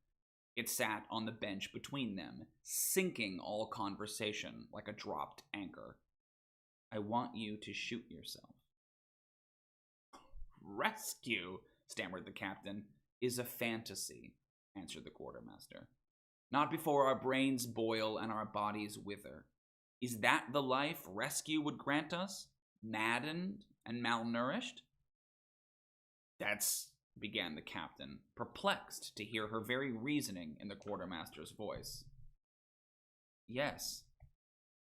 It sat on the bench between them, sinking all conversation like a dropped anchor. I want you to shoot yourself. Rescue, stammered the captain, is a fantasy, answered the quartermaster. Not before our brains boil and our bodies wither. Is that the life rescue would grant us? Maddened and malnourished? That's, began the captain, perplexed to hear her very reasoning in the quartermaster's voice. Yes.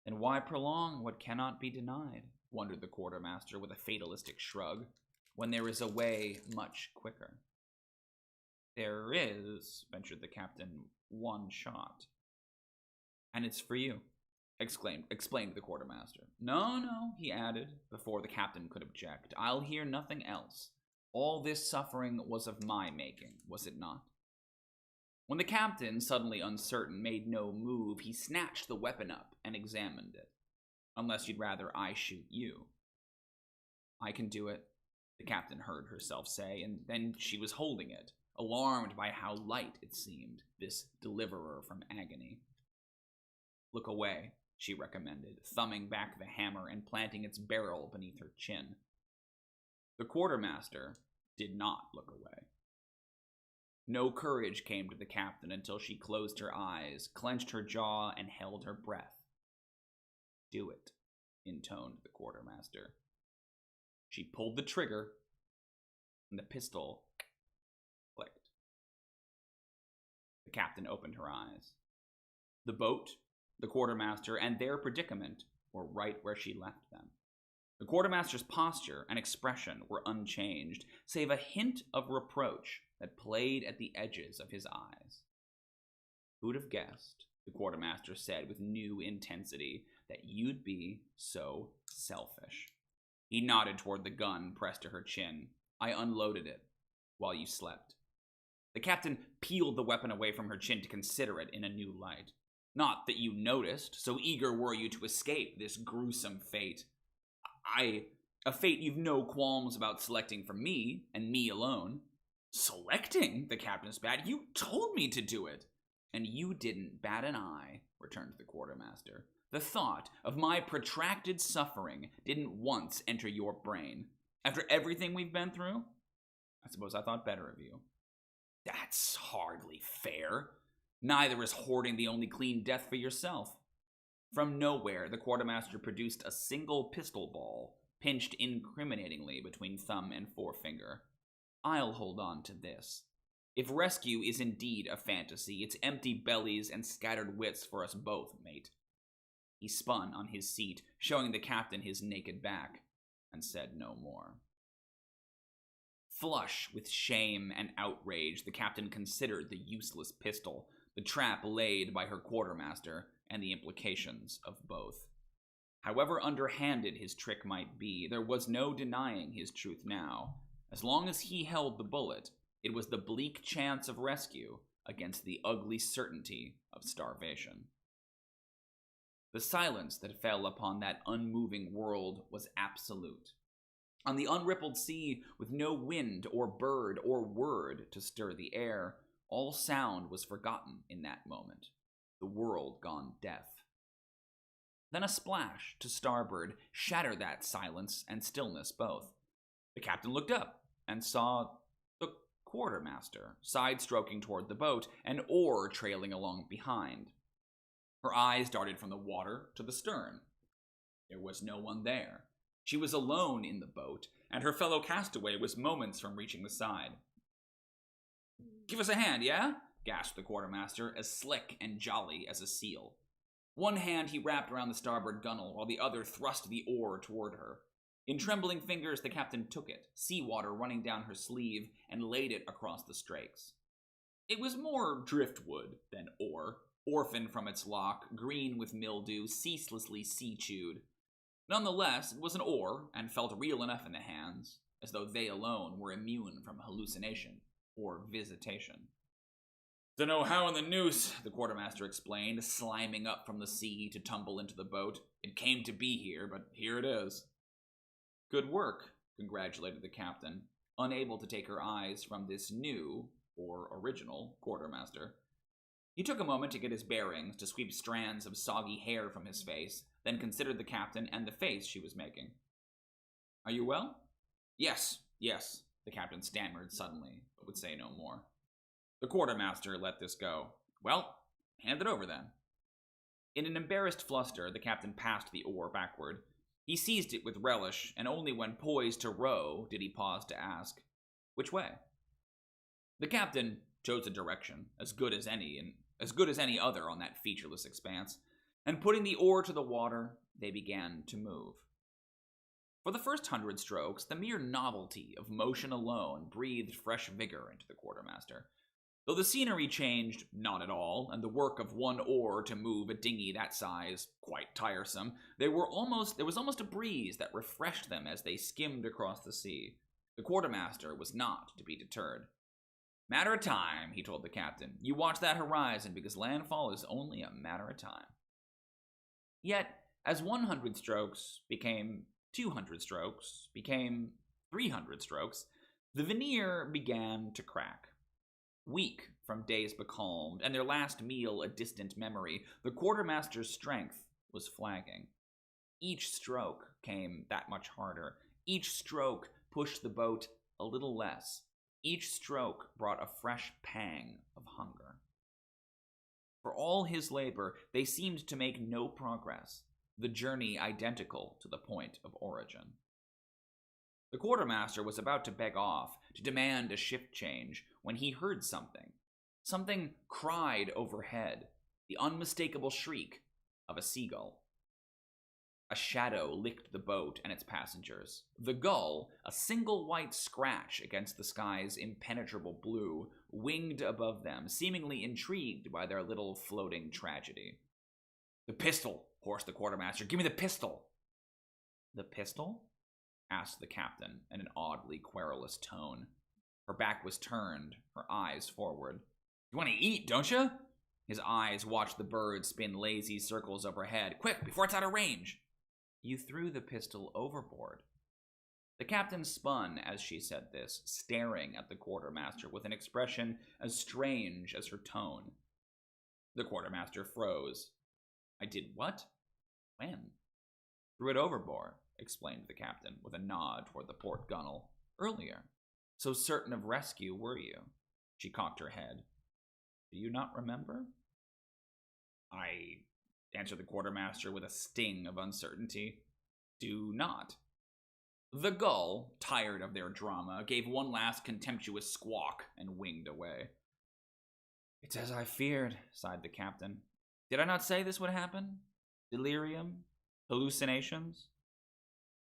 Then why prolong what cannot be denied? Wondered the quartermaster with a fatalistic shrug, when there is a way much quicker. There is, ventured the captain, one shot. And it's for you, explained the quartermaster. No, he added, before the captain could object. I'll hear nothing else. All this suffering was of my making, was it not? When the captain, suddenly uncertain, made no move, he snatched the weapon up and examined it. Unless you'd rather I shoot you. I can do it, the captain heard herself say, and then she was holding it, alarmed by how light it seemed, this deliverer from agony. Look away, she recommended, thumbing back the hammer and planting its barrel beneath her chin. The quartermaster did not look away. No courage came to the captain until she closed her eyes, clenched her jaw, and held her breath. Do it, intoned the quartermaster. She pulled the trigger, and the pistol clicked. The captain opened her eyes. The boat, the quartermaster, and their predicament were right where she left them. The quartermaster's posture and expression were unchanged, save a hint of reproach that played at the edges of his eyes. Who'd have guessed, the quartermaster said with new intensity, that you'd be so selfish? He nodded toward the gun pressed to her chin. I unloaded it while you slept. The captain peeled the weapon away from her chin to consider it in a new light. Not that you noticed, so eager were you to escape this gruesome fate. A fate you've no qualms about selecting for me, and me alone. Selecting? The captain spat. You told me to do it. And you didn't bat an eye, returned the quartermaster. The thought of my protracted suffering didn't once enter your brain. After everything we've been through, I suppose I thought better of you. That's hardly fair. Neither is hoarding the only clean death for yourself. From nowhere, the quartermaster produced a single pistol ball, pinched incriminatingly between thumb and forefinger. I'll hold on to this. If rescue is indeed a fantasy, it's empty bellies and scattered wits for us both, mate. He spun on his seat, showing the captain his naked back, and said no more. Flush with shame and outrage, the captain considered the useless pistol, the trap laid by her quartermaster, and the implications of both. However underhanded his trick might be, there was no denying his truth now. As long as he held the bullet, it was the bleak chance of rescue against the ugly certainty of starvation. The silence that fell upon that unmoving world was absolute. On the unrippled sea, with no wind or bird or word to stir the air, all sound was forgotten in that moment, the world gone deaf. Then a splash to starboard shattered that silence and stillness both. The captain looked up and saw the quartermaster side-stroking toward the boat, an oar trailing along behind. Her eyes darted from the water to the stern. There was no one there. She was alone in the boat, and her fellow castaway was moments from reaching the side. "Give us a hand, yeah?" gasped the quartermaster, as slick and jolly as a seal. One hand he wrapped around the starboard gunwale, while the other thrust the oar toward her. In trembling fingers, the captain took it, seawater running down her sleeve, and laid it across the strakes. It was more driftwood than oar, orphaned from its lock, green with mildew, ceaselessly sea-chewed. Nonetheless, it was an oar, and felt real enough in the hands, as though they alone were immune from hallucination or visitation. "Dunno how in the noose," the quartermaster explained, sliming up from the sea to tumble into the boat. "It came to be here, but here it is." "Good work," congratulated the captain, unable to take her eyes from this new, or original, quartermaster. He took a moment to get his bearings, to sweep strands of soggy hair from his face, then considered the captain and the face she was making. "Are you well?" Yes, the captain stammered suddenly, but would say no more. The quartermaster let this go. "Well, hand it over then." In an embarrassed fluster, the captain passed the oar backward. He seized it with relish, and only when poised to row did he pause to ask, "Which way?" The captain chose a direction as good as any other on that featureless expanse, and putting the oar to the water, they began to move. For the first 100 strokes, the mere novelty of motion alone breathed fresh vigor into the quartermaster. Though the scenery changed not at all, and the work of one oar to move a dinghy that size quite tiresome, there was almost a breeze that refreshed them as they skimmed across the sea. The quartermaster was not to be deterred. "Matter of time," he told the captain. "You watch that horizon, because landfall is only a matter of time." Yet, as 100 strokes became 200 strokes, became 300 strokes, the veneer began to crack. Weak from days becalmed, and their last meal a distant memory, the quartermaster's strength was flagging. Each stroke came that much harder. Each stroke pushed the boat a little less. Each stroke brought a fresh pang of hunger. For all his labor, they seemed to make no progress, the journey identical to the point of origin. The quartermaster was about to beg off, to demand a shift change, when he heard something. Something cried overhead, the unmistakable shriek of a seagull. A shadow licked the boat and its passengers. The gull, a single white scratch against the sky's impenetrable blue, winged above them, seemingly intrigued by their little floating tragedy. "The pistol!" hoarsed the quartermaster. "Give me the pistol!" "The pistol?" asked the captain in an oddly querulous tone. Her back was turned, her eyes forward. "You want to eat, don't you?" His eyes watched the bird spin lazy circles overhead. "Quick, before it's out of range!" "You threw the pistol overboard." The captain spun as she said this, staring at the quartermaster with an expression as strange as her tone. The quartermaster froze. "I did what? When?" "Threw it overboard," explained the captain, with a nod toward the port gunwale. "Earlier. So certain of rescue were you?" She cocked her head. "Do you not remember?" "I," answered the quartermaster with a sting of uncertainty, "do not." The gull, tired of their drama, gave one last contemptuous squawk and winged away. "It's as I feared," sighed the captain. "Did I not say this would happen? Delirium? Hallucinations?"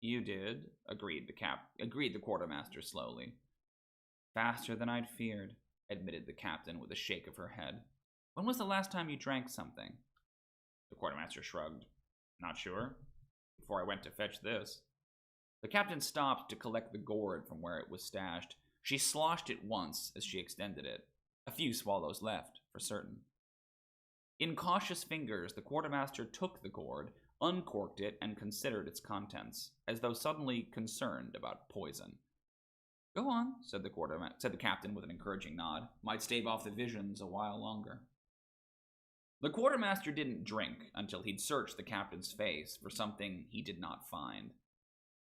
"You did," agreed the quartermaster slowly. "Faster than I'd feared," admitted the captain with a shake of her head. "When was the last time you drank something?" The quartermaster shrugged. "Not sure. Before I went to fetch this." The captain stopped to collect the gourd from where it was stashed. She sloshed it once as she extended it. A few swallows left, for certain. In cautious fingers, the quartermaster took the gourd, uncorked it, and considered its contents, as though suddenly concerned about poison. "Go on," said the captain with an encouraging nod. "Might stave off the visions a while longer." The quartermaster didn't drink until he'd searched the captain's face for something he did not find.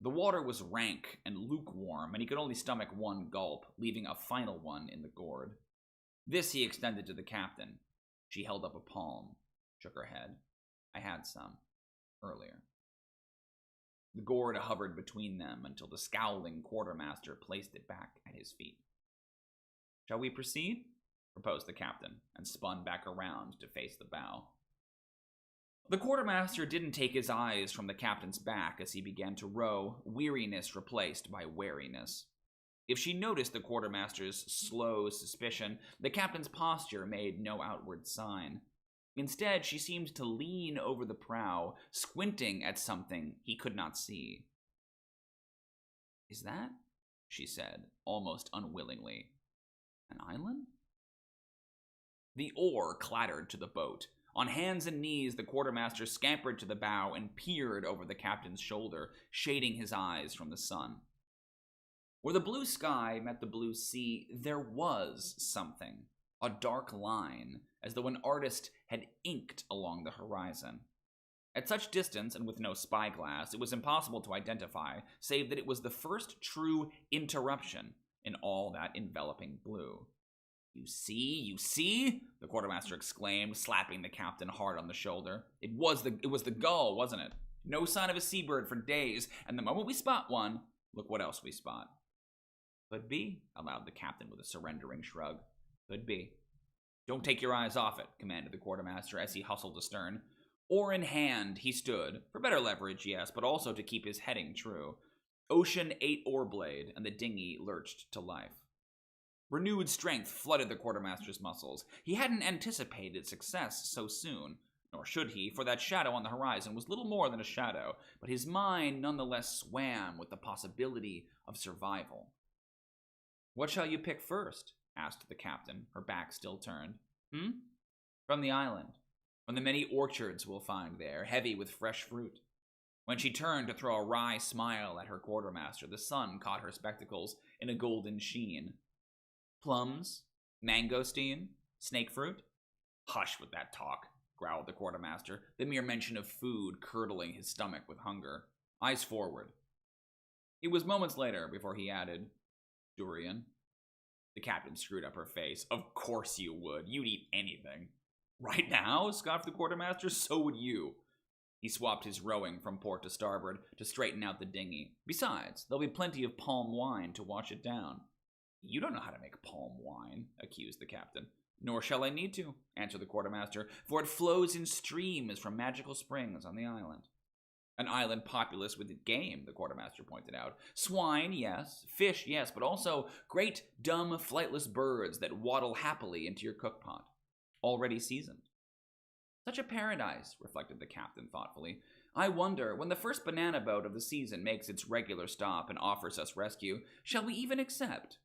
The water was rank and lukewarm, and he could only stomach one gulp, leaving a final one in the gourd. This he extended to the captain. She held up a palm, shook her head. "I had some. Earlier." The gourd hovered between them until the scowling quartermaster placed it back at his feet. "Shall we proceed?" proposed the captain, and spun back around to face the bow. The quartermaster didn't take his eyes from the captain's back as he began to row, weariness replaced by wariness. If she noticed the quartermaster's slow suspicion, the captain's posture made no outward sign. Instead, she seemed to lean over the prow, squinting at something he could not see. "Is that," she said, almost unwillingly, "an island?" The oar clattered to the boat. On hands and knees, the quartermaster scampered to the bow and peered over the captain's shoulder, shading his eyes from the sun. Where the blue sky met the blue sea, there was something. a dark line, as though an artist had inked along the horizon. At such distance, and with no spyglass, it was impossible to identify, save that it was the first true interruption in all that enveloping blue. You see? The quartermaster exclaimed, slapping the captain hard on the shoulder. It was the gull, wasn't it? No sign of a seabird for days, and the moment we spot one, look what else we spot. Could be, allowed the captain with a surrendering shrug. Could be. Don't take your eyes off it, commanded the quartermaster as he hustled astern. Oar in hand, he stood, for better leverage, yes, but also to keep his heading true. Ocean 8 oar blade, and the dinghy lurched to life. Renewed strength flooded the quartermaster's muscles. He hadn't anticipated success so soon, nor should he, for that shadow on the horizon was little more than a shadow, but his mind nonetheless swam with the possibility of survival. What shall you pick first? Asked the captain, her back still turned. From the island. From the many orchards we'll find there, heavy with fresh fruit. When she turned to throw a wry smile at her quartermaster, the sun caught her spectacles in a golden sheen. Plums? Mangosteen? Snake fruit? Hush with that talk, growled the quartermaster, the mere mention of food curdling his stomach with hunger. Eyes forward. It was moments later before he added, Durian. The captain screwed up her face. Of course you would. You'd eat anything. Right now? Scoffed the quartermaster. So would you. He swapped his rowing from port to starboard to straighten out the dinghy. Besides, there'll be plenty of palm wine to wash it down. You don't know how to make palm wine, accused the captain. Nor shall I need to, answered the quartermaster, for it flows in streams from magical springs on the island. An island populous with game, the quartermaster pointed out. Swine, yes. Fish, yes, but also great, dumb, flightless birds that waddle happily into your cookpot. Already seasoned. Such a paradise, reflected the captain thoughtfully. I wonder, when the first banana boat of the season makes its regular stop and offers us rescue, shall we even accept?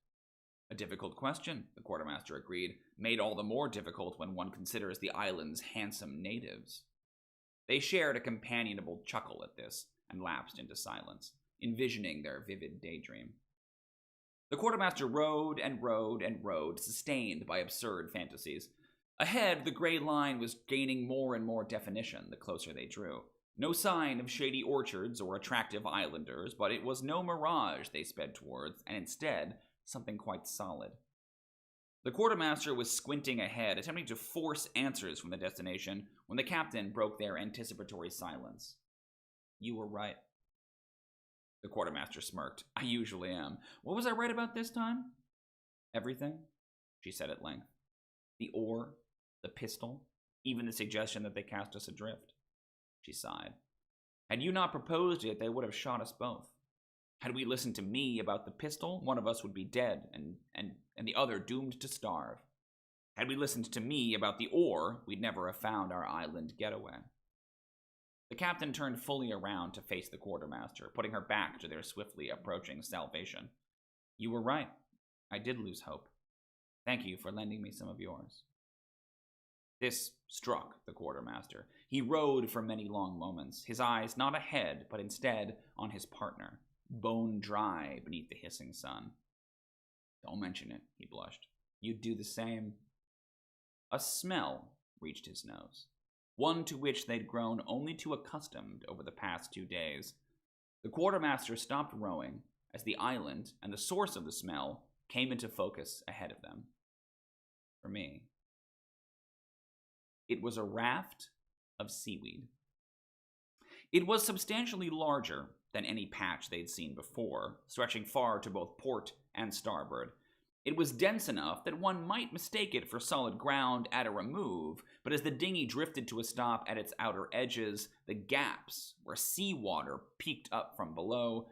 A difficult question, the quartermaster agreed, made all the more difficult when one considers the island's handsome natives. They shared a companionable chuckle at this, and lapsed into silence, envisioning their vivid daydream. The quartermaster rowed and rowed and rowed, sustained by absurd fantasies. Ahead, the gray line was gaining more and more definition the closer they drew. No sign of shady orchards or attractive islanders, but it was no mirage they sped towards, and instead, something quite solid. The quartermaster was squinting ahead, attempting to force answers from the destination, when the captain broke their anticipatory silence. You were right. The quartermaster smirked. I usually am. What was I right about this time? Everything, she said at length. The oar, the pistol, even the suggestion that they cast us adrift. She sighed. Had you not proposed it, they would have shot us both. Had we listened to me about the pistol, one of us would be dead and the other doomed to starve. Had we listened to me about the oar, we'd never have found our island getaway. The captain turned fully around to face the quartermaster, putting her back to their swiftly approaching salvation. You were right. I did lose hope. Thank you for lending me some of yours. This struck the quartermaster. He rowed for many long moments, his eyes not ahead, but instead on his partner, bone dry beneath the hissing sun. Don't mention it, he blushed. You'd do the same. A smell reached his nose, one to which they'd grown only too accustomed over the past 2 days. The quartermaster stopped rowing as the island and the source of the smell came into focus ahead of them. For me, it was a raft of seaweed. It was substantially larger than any patch they'd seen before, stretching far to both port and starboard. It was dense enough that one might mistake it for solid ground at a remove, but as the dinghy drifted to a stop at its outer edges, the gaps where seawater peeked up from below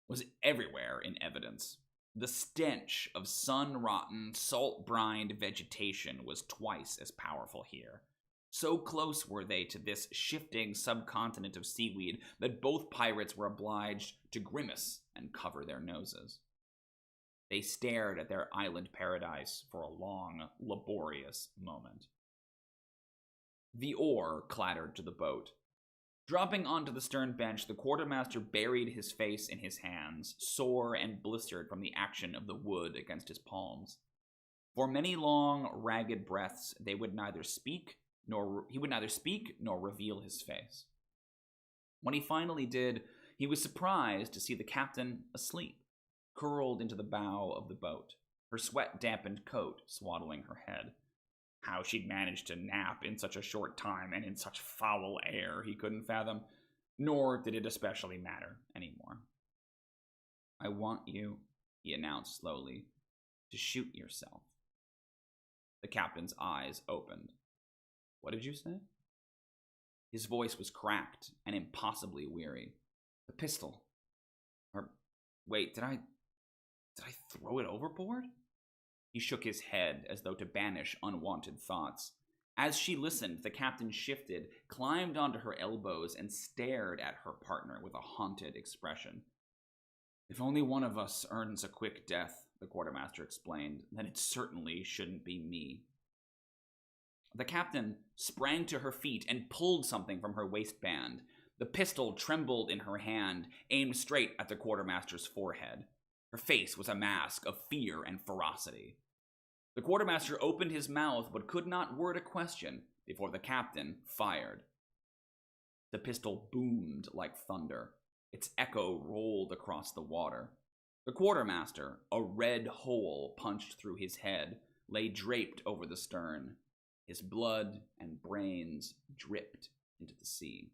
was everywhere in evidence. The stench of sun-rotten, salt-brined vegetation was twice as powerful here. So close were they to this shifting subcontinent of seaweed that both pirates were obliged to grimace and cover their noses. They stared at their island paradise for a long, laborious moment. The oar clattered to the boat. Dropping onto the stern bench, the quartermaster buried his face in his hands, sore and blistered from the action of the wood against his palms. For many long, ragged breaths, he would neither speak nor reveal his face. When he finally did, he was surprised to see the captain asleep, curled into the bow of the boat, her sweat-dampened coat swaddling her head. How she'd managed to nap in such a short time and in such foul air he couldn't fathom, nor did it especially matter anymore. "I want you," he announced slowly, "to shoot yourself." The captain's eyes opened. "What did you say?" His voice was cracked and impossibly weary. "The pistol. Or, wait, did I throw it overboard?" He shook his head as though to banish unwanted thoughts. As she listened, the captain shifted, climbed onto her elbows, and stared at her partner with a haunted expression. "If only one of us earns a quick death," the quartermaster explained, "then it certainly shouldn't be me." The captain sprang to her feet and pulled something from her waistband. The pistol trembled in her hand, aimed straight at the quartermaster's forehead. Her face was a mask of fear and ferocity. The quartermaster opened his mouth but could not word a question before the captain fired. The pistol boomed like thunder. Its echo rolled across the water. The quartermaster, a red hole punched through his head, lay draped over the stern. His blood and brains dripped into the sea.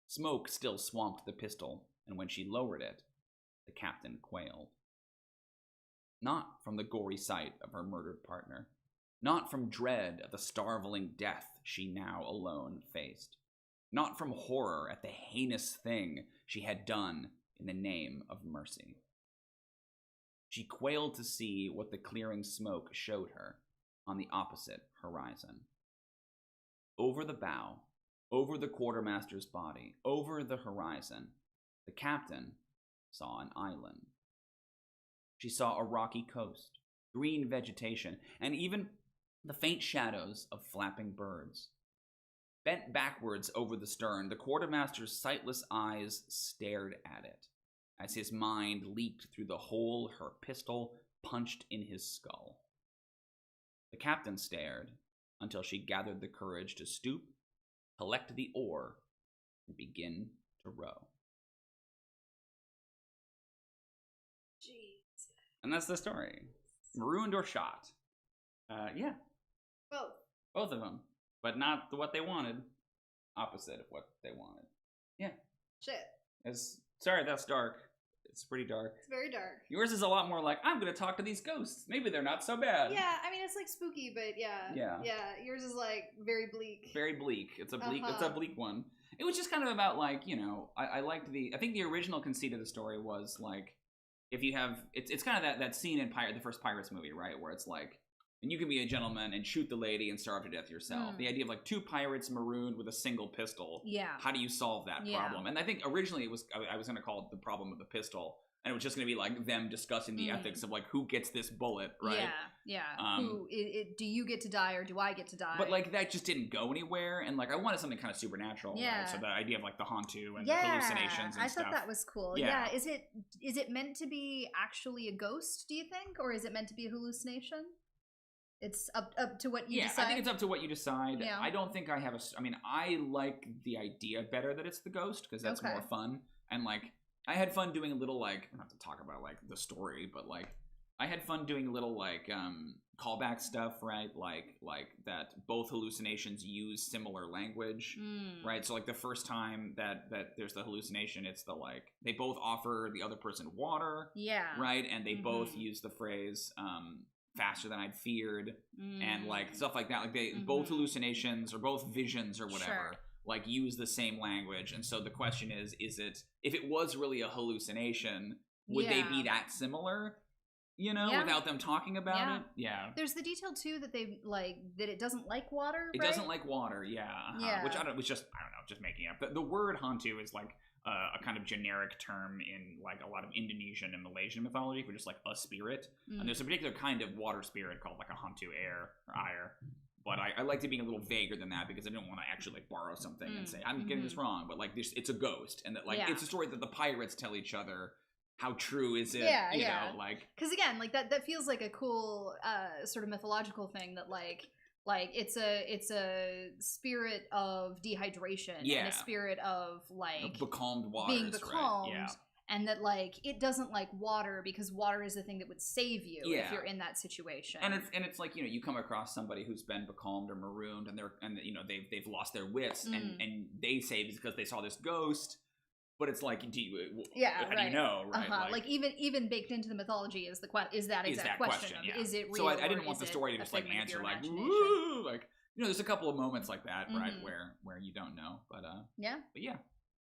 Smoke still swamped the pistol, and when she lowered it, the captain quailed. Not from the gory sight of her murdered partner, not from dread of the starveling death she now alone faced, not from horror at the heinous thing she had done in the name of mercy. She quailed to see what the clearing smoke showed her on the opposite horizon. Over the bow, over the quartermaster's body, over the horizon, the captain saw an island. She saw a rocky coast, green vegetation, and even the faint shadows of flapping birds. Bent backwards over the stern, the quartermaster's sightless eyes stared at it, as his mind leaked through the hole her pistol punched in his skull. The captain stared until she gathered the courage to stoop, collect the oar, and begin to row. Jeez. And that's the story. Marooned or shot. Yeah. Both of them. But not what they wanted. Opposite of what they wanted. Yeah. Shit. Sorry, that's dark. It's pretty dark. It's very dark. Yours is a lot more like, I'm going to talk to these ghosts. Maybe they're not so bad. Yeah, I mean, it's like spooky, but yeah. Yours is like very bleak. Very bleak. It's a bleak one. It was just kind of about like, I liked I think the original conceit of the story was like, if you have, it's kind of that scene in the first Pirates movie, right? Where it's like, and you can be a gentleman and shoot the lady and starve to death yourself. The idea of like two pirates marooned with a single pistol. Yeah. How do you solve that problem? And I think originally I was going to call it the problem of the pistol. And it was just going to be like them discussing the ethics of like who gets this bullet, right? Yeah. Do you get to die or do I get to die? But like that just didn't go anywhere, and like I wanted something kind of supernatural. Yeah. Right? So the idea of like the Hantu and the hallucinations and I stuff. thought that was cool. Yeah. Is it meant to be actually a ghost? Do you think, or is it meant to be a hallucination? It's up to what you decide. I think it's up to what you decide. Yeah. I don't think I have I like the idea better that it's the ghost because that's more fun. And like I had fun doing a little like I don't have to talk about like the story, but like I had fun doing a little like callback stuff, right? Like that both hallucinations use similar language, right? So like the first time that there's the hallucination, it's the like they both offer the other person water, right? And they both use the phrase faster than I'd feared, and like stuff like that. Like they both hallucinations or both visions or whatever, like use the same language. And so the question is it if it was really a hallucination, would they be that similar? Without them talking about it. Yeah. There's the detail too that they like that it doesn't like water. It doesn't like water. Yeah. Which was just just making up. The word hantu is like a kind of generic term in like a lot of Indonesian and Malaysian mythology for just like a spirit. And there's a particular kind of water spirit called like a hantu air or air. But I liked it being a little vaguer than that because I didn't want to actually like borrow something and say I'm getting this wrong. But like it's a ghost, and that like it's a story that the pirates tell each other how true is it? Yeah, you yeah. know, like, because again, like that feels like a cool sort of mythological thing that like it's a spirit of dehydration and a spirit of like becalmed waters, being becalmed. Right? Yeah. And that, like, it doesn't like water because water is the thing that would save you if you're in that situation. And it's like, you know, you come across somebody who's been becalmed or marooned, and you know they've lost their wits, and they say it's because they saw this ghost. But it's like, do you? How do you know? Right? Like even baked into the mythology is that exact question. Is it real? So I didn't want the story to just like answer like, woo, like, you know, there's a couple of moments like that, right, where you don't know, but yeah.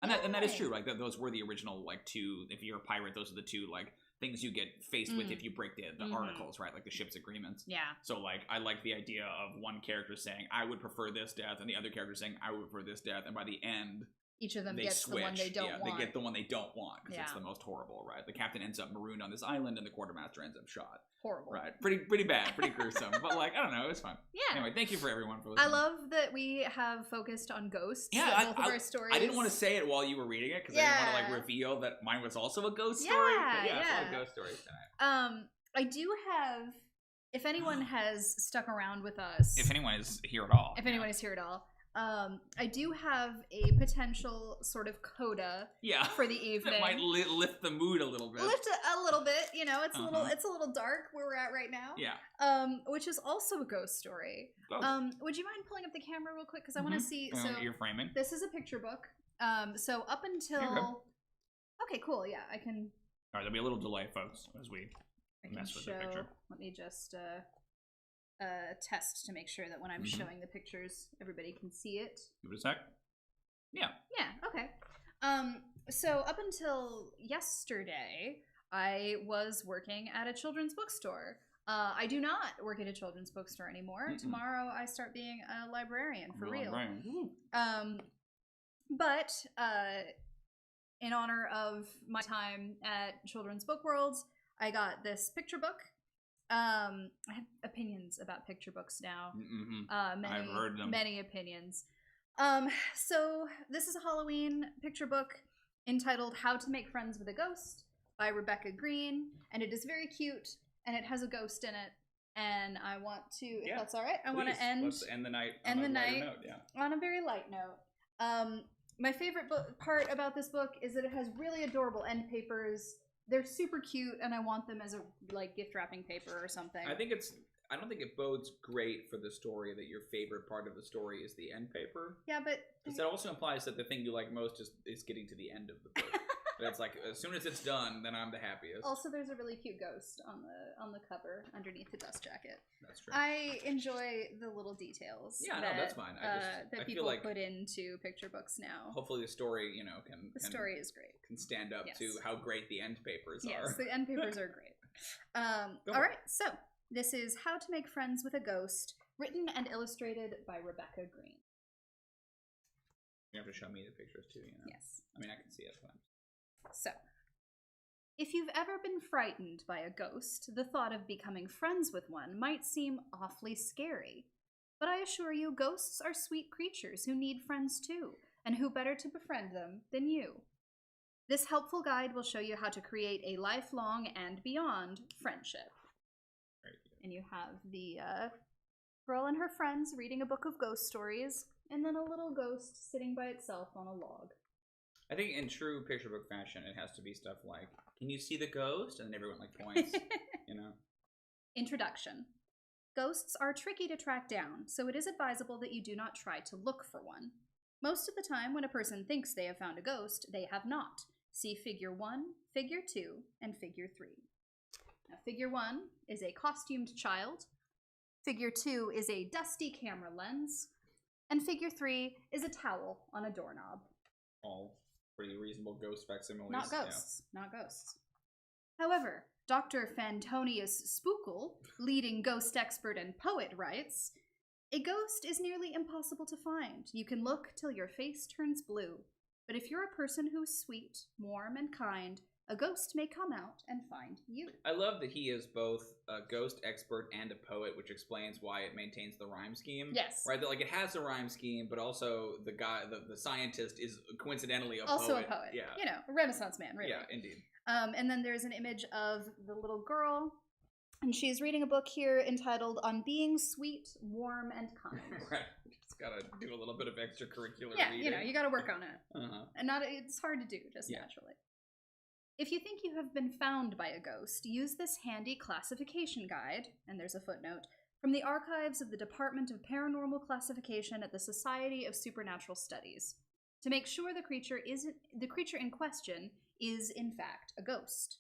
And that is true. Like those were the original like two. If you're a pirate, those are the two like things you get faced with if you break the articles, right? Like the ship's agreements. Yeah. So like I like the idea of one character saying I would prefer this death, and the other character saying I would prefer this death, and by the end, each of them gets the one they don't want. They get the one they don't want because it's the most horrible, right? The captain ends up marooned on this island, and the quartermaster ends up shot. Horrible. Right. Pretty bad. Pretty gruesome. But like, I don't know. It was fun. Yeah. Anyway, thank you for everyone for listening. I love that we have focused on ghosts. Yeah. Both of our stories. I didn't want to say it while you were reading it because I didn't want to like reveal that mine was also a ghost story. But it's a lot of ghost stories tonight. I do have. If anyone has stuck around with us. If anyone is here at all. If anyone is here at all. I do have a potential sort of coda for the evening. That might lift the mood a little bit. Lift it a little bit, you know. It's a little dark where we're at right now. Yeah. Which is also a ghost story. Oh. Would you mind pulling up the camera real quick because I want to see? So you're framing. This is a picture book. So up until. Okay, cool. Yeah, I can. All right, there'll be a little delay, folks, as we mess with the picture. Let me just. Test to make sure that when I'm showing the pictures, everybody can see it. Give it a sec. Yeah. Yeah, okay. So up until yesterday, I was working at a children's bookstore. I do not work at a children's bookstore anymore. Tomorrow I start being a librarian for real. But in honor of my time at Children's Book Worlds, I got this picture book. I have opinions about picture books now. I've heard them. Many opinions. So this is a Halloween picture book entitled How to Make Friends with a Ghost by Rebecca Green, and it is very cute, and it has a ghost in it. And I want to, if that's all right, I want to Let's end the night on a lighter note. On a very light note. My favorite part about this book is that it has really adorable end papers. They're super cute, and I want them as a like gift wrapping paper or something. I don't think it bodes great for the story that your favorite part of the story is the end paper. Yeah, but because that also implies that the thing you like most is getting to the end of the book. But it's like as soon as it's done, then I'm the happiest. Also, there's a really cute ghost on the cover underneath the dust jacket. That's true. I enjoy the little details. Yeah, no, that's fine. That I people feel like put into picture books now. Hopefully, the story, the story is great. Can stand up to how great the end papers are. Yes, the end papers are great. All right, so this is How to Make Friends with a Ghost, written and illustrated by Rebecca Green. You have to show me the pictures too. Yes. I mean, I can see it, but. So, if you've ever been frightened by a ghost, the thought of becoming friends with one might seem awfully scary. But I assure you, ghosts are sweet creatures who need friends too, and who better to befriend them than you. This helpful guide will show you how to create a lifelong and beyond friendship. And you have the girl and her friends reading a book of ghost stories, and then a little ghost sitting by itself on a log. I think in true picture book fashion, it has to be stuff like, can you see the ghost? And then everyone like points, Introduction. Ghosts are tricky to track down, so it is advisable that you do not try to look for one. Most of the time, when a person thinks they have found a ghost, they have not. See Figure 1, Figure 2, and Figure 3. Now, Figure 1 is a costumed child. Figure 2 is a dusty camera lens. And Figure 3 is a towel on a doorknob. All pretty reasonable ghost facsimiles. Not ghosts. Yeah. Not ghosts. However, Dr. Fantonius Spookle, leading ghost expert and poet, writes, a ghost is nearly impossible to find. You can look till your face turns blue. But if you're a person who's sweet, warm, and kind, a ghost may come out and find you. I love that he is both a ghost expert and a poet, which explains why it maintains the rhyme scheme. Yes. Right? That, like, it has a rhyme scheme, but also the guy, the scientist, is coincidentally also poet. a poet. Yeah. You know, a Renaissance man, really. Yeah, indeed. And then there's an image of the little girl, and she's reading a book here entitled On Being Sweet, Warm, and Kind. Right. Just gotta do a little bit of extracurricular reading. You know, you gotta work on it. And it's hard to do, just naturally. If you think you have been found by a ghost, use this handy classification guide, and there's a footnote, from the archives of the Department of Paranormal Classification at the Society of Supernatural Studies, to make sure the creature in question is, in fact, a ghost.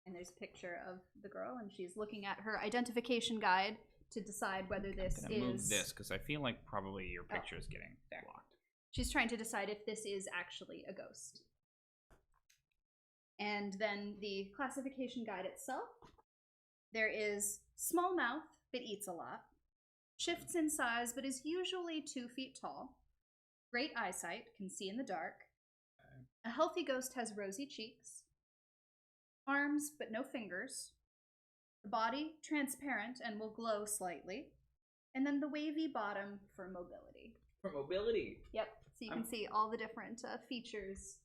And there's a picture of the girl, and she's looking at her identification guide to decide whether this is... I'm gonna move this, because I feel like probably your picture is getting blocked. She's trying to decide if this is actually a ghost. And then the classification guide itself. There is small mouth, but eats a lot. Shifts in size, but is usually 2 feet tall. Great eyesight, can see in the dark. A healthy ghost has rosy cheeks. Arms, but no fingers. The body, transparent and will glow slightly. And then the wavy bottom for mobility. For mobility? Yep. So you can see all the different features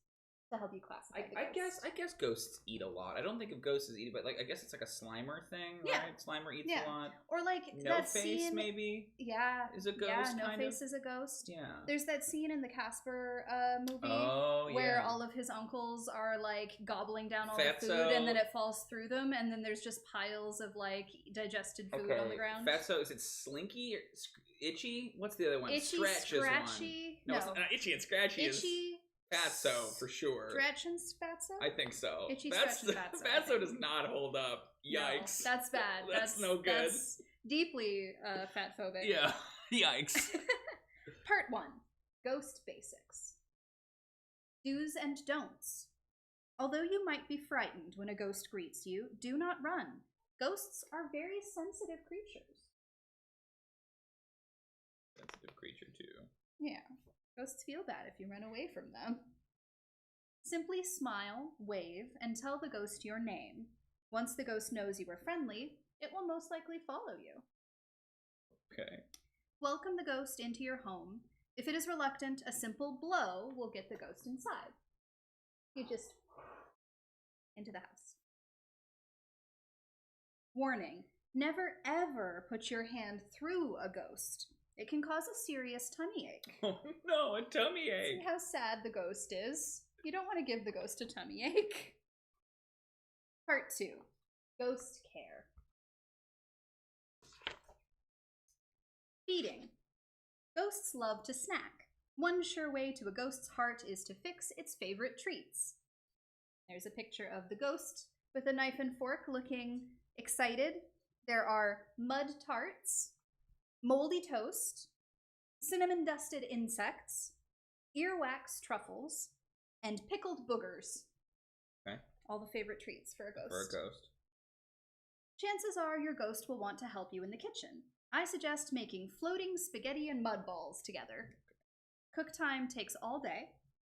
to help you classify I guess ghosts eat a lot. I don't think of ghosts as eating, but like I guess it's like a Slimer thing, right? Slimer eats a lot. Or like No that Face, scene, maybe. Yeah, is a ghost. Yeah, No Face is a ghost. Yeah. There's that scene in the Casper movie where all of his uncles are like gobbling down all the food, and then it falls through them, and then there's just piles of like digested food on the ground. Fatso, is it Slinky or Itchy? What's the other one? Itchy, Stretch Scratchy. is one. No, it's not Itchy and Scratchy. Itchy. Fatso, for sure. Stretch and Fatso? I think so. Itchy, Stretch, and Fatso. Fatso does not hold up. Yikes. No, that's bad. That's no good. That's deeply fatphobic. Yeah. Yikes. Part 1. Ghost Basics. Do's and don'ts. Although you might be frightened when a ghost greets you, do not run. Ghosts are very sensitive creatures. Sensitive creature, too. Yeah. Ghosts feel bad if you run away from them. Simply smile, wave, and tell the ghost your name. Once the ghost knows you are friendly, it will most likely follow you. Okay. Welcome the ghost into your home. If it is reluctant, a simple blow will get the ghost inside. You just... into the house. Warning. Never ever put your hand through a ghost. It can cause a serious tummy ache. Oh no, a tummy ache! See how sad the ghost is? You don't want to give the ghost a tummy ache. Part 2. Ghost care. Feeding. Ghosts love to snack. One sure way to a ghost's heart is to fix its favorite treats. There's a picture of the ghost with a knife and fork looking excited. There are mud tarts, moldy toast, cinnamon-dusted insects, earwax truffles, and pickled boogers. Okay. All the favorite treats for a ghost. For a ghost. Chances are your ghost will want to help you in the kitchen. I suggest making floating spaghetti and mud balls together. Cook time takes all day.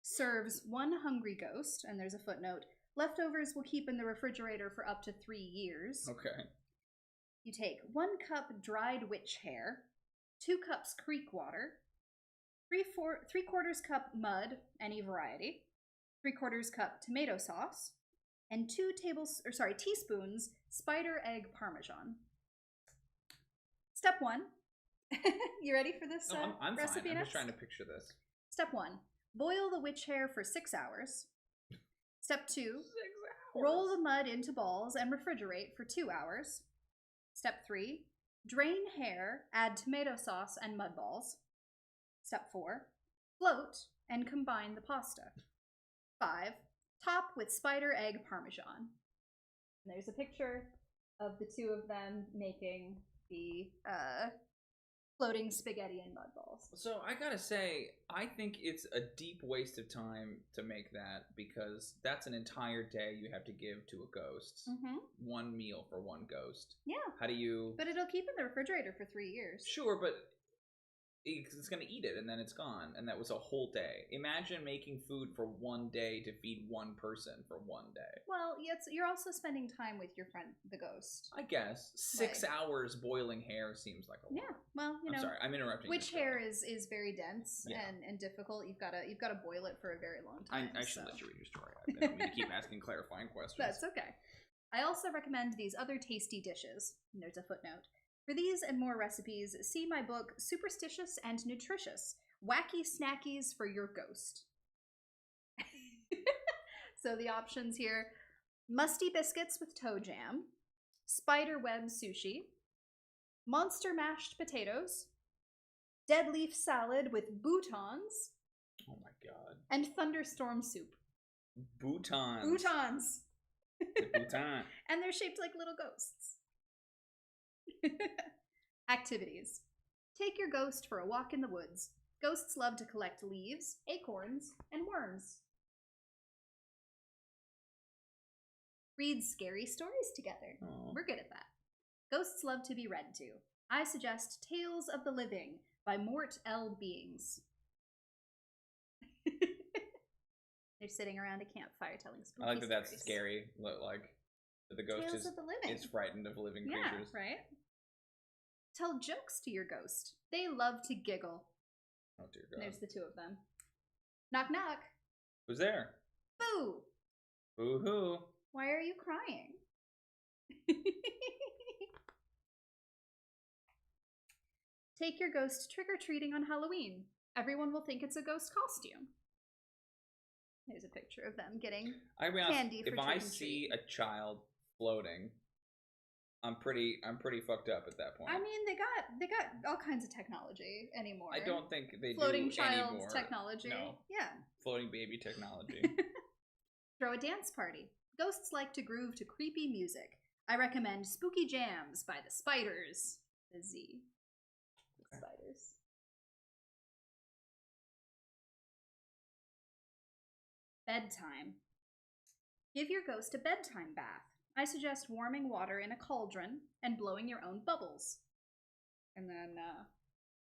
Serves 1 hungry ghost, and there's a footnote. Leftovers will keep in the refrigerator for up to 3 years. Okay. You take 1 cup dried witch hair, 2 cups creek water, 3/4 cup mud, any variety, 3/4 cup tomato sauce, and 2 teaspoons spider egg parmesan. Step 1. You ready for this I'm recipe? fine. I'm just trying to picture this. Step 1. Boil the witch hair for 6 hours. Step 2. 6 hours. Roll the mud into balls and refrigerate for 2 hours. Step 3. Drain hair, add tomato sauce and mud balls. Step 4. Float and combine the pasta. 5. Top with spider egg parmesan. And there's a picture of the 2 of them making the floating spaghetti and mud balls. So I gotta say, I think it's a deep waste of time to make that, because that's an entire day you have to give to a ghost. Mm-hmm. 1 meal for 1 ghost. Yeah. How do you... But it'll keep in the refrigerator for 3 years. Sure, but it's going to eat it, and then it's gone, and that was a whole day. Imagine making food for one day to feed one person for one day. Well, you're also spending time with your friend, the ghost. I guess 6 hours boiling hair seems like a lot. Yeah, well, I'm sorry, I'm interrupting. Witch hair is very dense and difficult. You've got to boil it for a very long time. I should let you read your story. I don't mean to keep asking clarifying questions. That's okay. I also recommend these other tasty dishes. And there's a footnote. For these and more recipes, see my book, Superstitious and Nutritious, Wacky Snackies for Your Ghost. So the options here, musty biscuits with toe jam, spider web sushi, monster mashed potatoes, dead leaf salad with boutons. Oh my god. And thunderstorm soup. Boutons. Boutons. The bouton. And they're shaped like little ghosts. Activities. Take your ghost for a walk in the woods. Ghosts love to collect leaves, acorns, and worms. Read scary stories together. Aww. We're good at that. Ghosts love to be read to. I suggest Tales of the Living by Mort L. Beings. They're sitting around a campfire telling spooky I like that stories. That's scary. Like, the ghost Tales of the living. is frightened of living creatures. Yeah, right? Tell jokes to your ghost. They love to giggle. Oh, dear God. There's the two of them. Knock, knock. Who's there? Boo! Boo-hoo. Why are you crying? Take your ghost trick-or-treating on Halloween. Everyone will think it's a ghost costume. There's a picture of them getting candy for if I see a child floating, I'm pretty fucked up at that point. I mean, they got all kinds of technology anymore. I don't think they floating do child anymore. technology. No. Yeah. Floating baby technology. Throw a dance party. Ghosts like to groove to creepy music. I recommend Spooky Jams by the Spiders. The Z. The Spiders. Bedtime. Give your ghost a bedtime bath. I suggest warming water in a cauldron and blowing your own bubbles. And then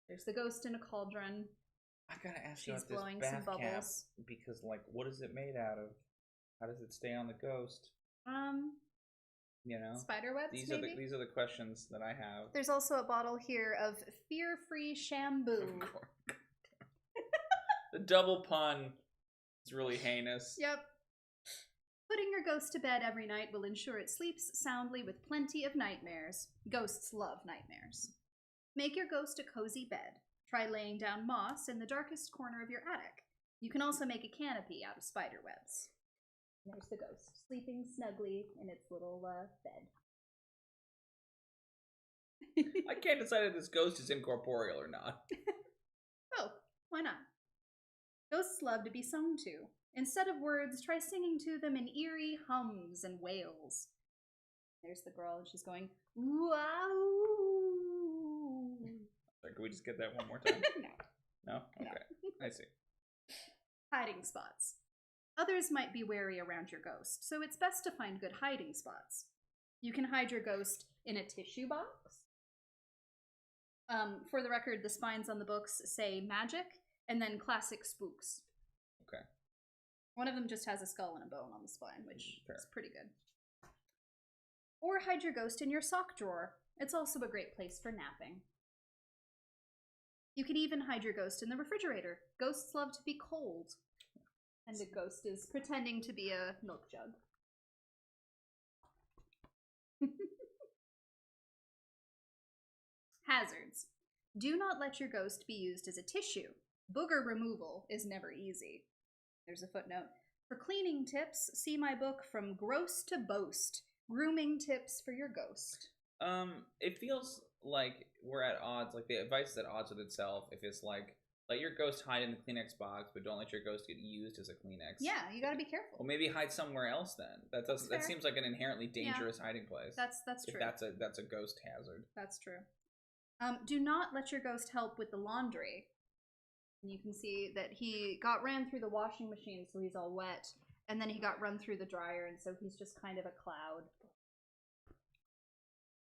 there's the ghost in a cauldron. I gotta ask you She's about blowing this some bath bubbles. cap because, like, what is it made out of? How does it stay on the ghost? You know, spider webs. These are the questions that I have. There's also a bottle here of fear-free shampoo. The double pun is really heinous. Yep. Putting your ghost to bed every night will ensure it sleeps soundly with plenty of nightmares. Ghosts love nightmares. Make your ghost a cozy bed. Try laying down moss in the darkest corner of your attic. You can also make a canopy out of spider webs. There's the ghost, sleeping snugly in its little bed. I can't decide if this ghost is incorporeal or not. Oh, why not? Ghosts love to be sung to. Instead of words, try singing to them in eerie hums and wails. There's the girl, and she's going, wow. Sorry, can we just get that one more time? No? Okay, no. I see. Hiding spots. Others might be wary around your ghost, so it's best to find good hiding spots. You can hide your ghost in a tissue box. For the record, the spines on the books say magic and then classic spooks. Okay. One of them just has a skull and a bone on the spine, which Fair. is pretty good. Or hide your ghost in your sock drawer. It's also a great place for napping. You can even hide your ghost in the refrigerator. Ghosts love to be cold. And the ghost is pretending to be a milk jug. Hazards. Do not let your ghost be used as a tissue. Booger removal is never easy. There's a footnote. For cleaning tips, see my book From Gross to Boast. Grooming tips for your ghost. It feels like we're at odds, like the advice is at odds with itself if it's like, let your ghost hide in the Kleenex box, but don't let your ghost get used as a Kleenex. Yeah, you gotta be careful. Well, maybe hide somewhere else then. That seems like an inherently dangerous hiding place. That's true. If that's a ghost hazard. That's true. Do not let your ghost help with the laundry. And you can see that he got ran through the washing machine, so he's all wet, and then he got run through the dryer, and so he's just kind of a cloud.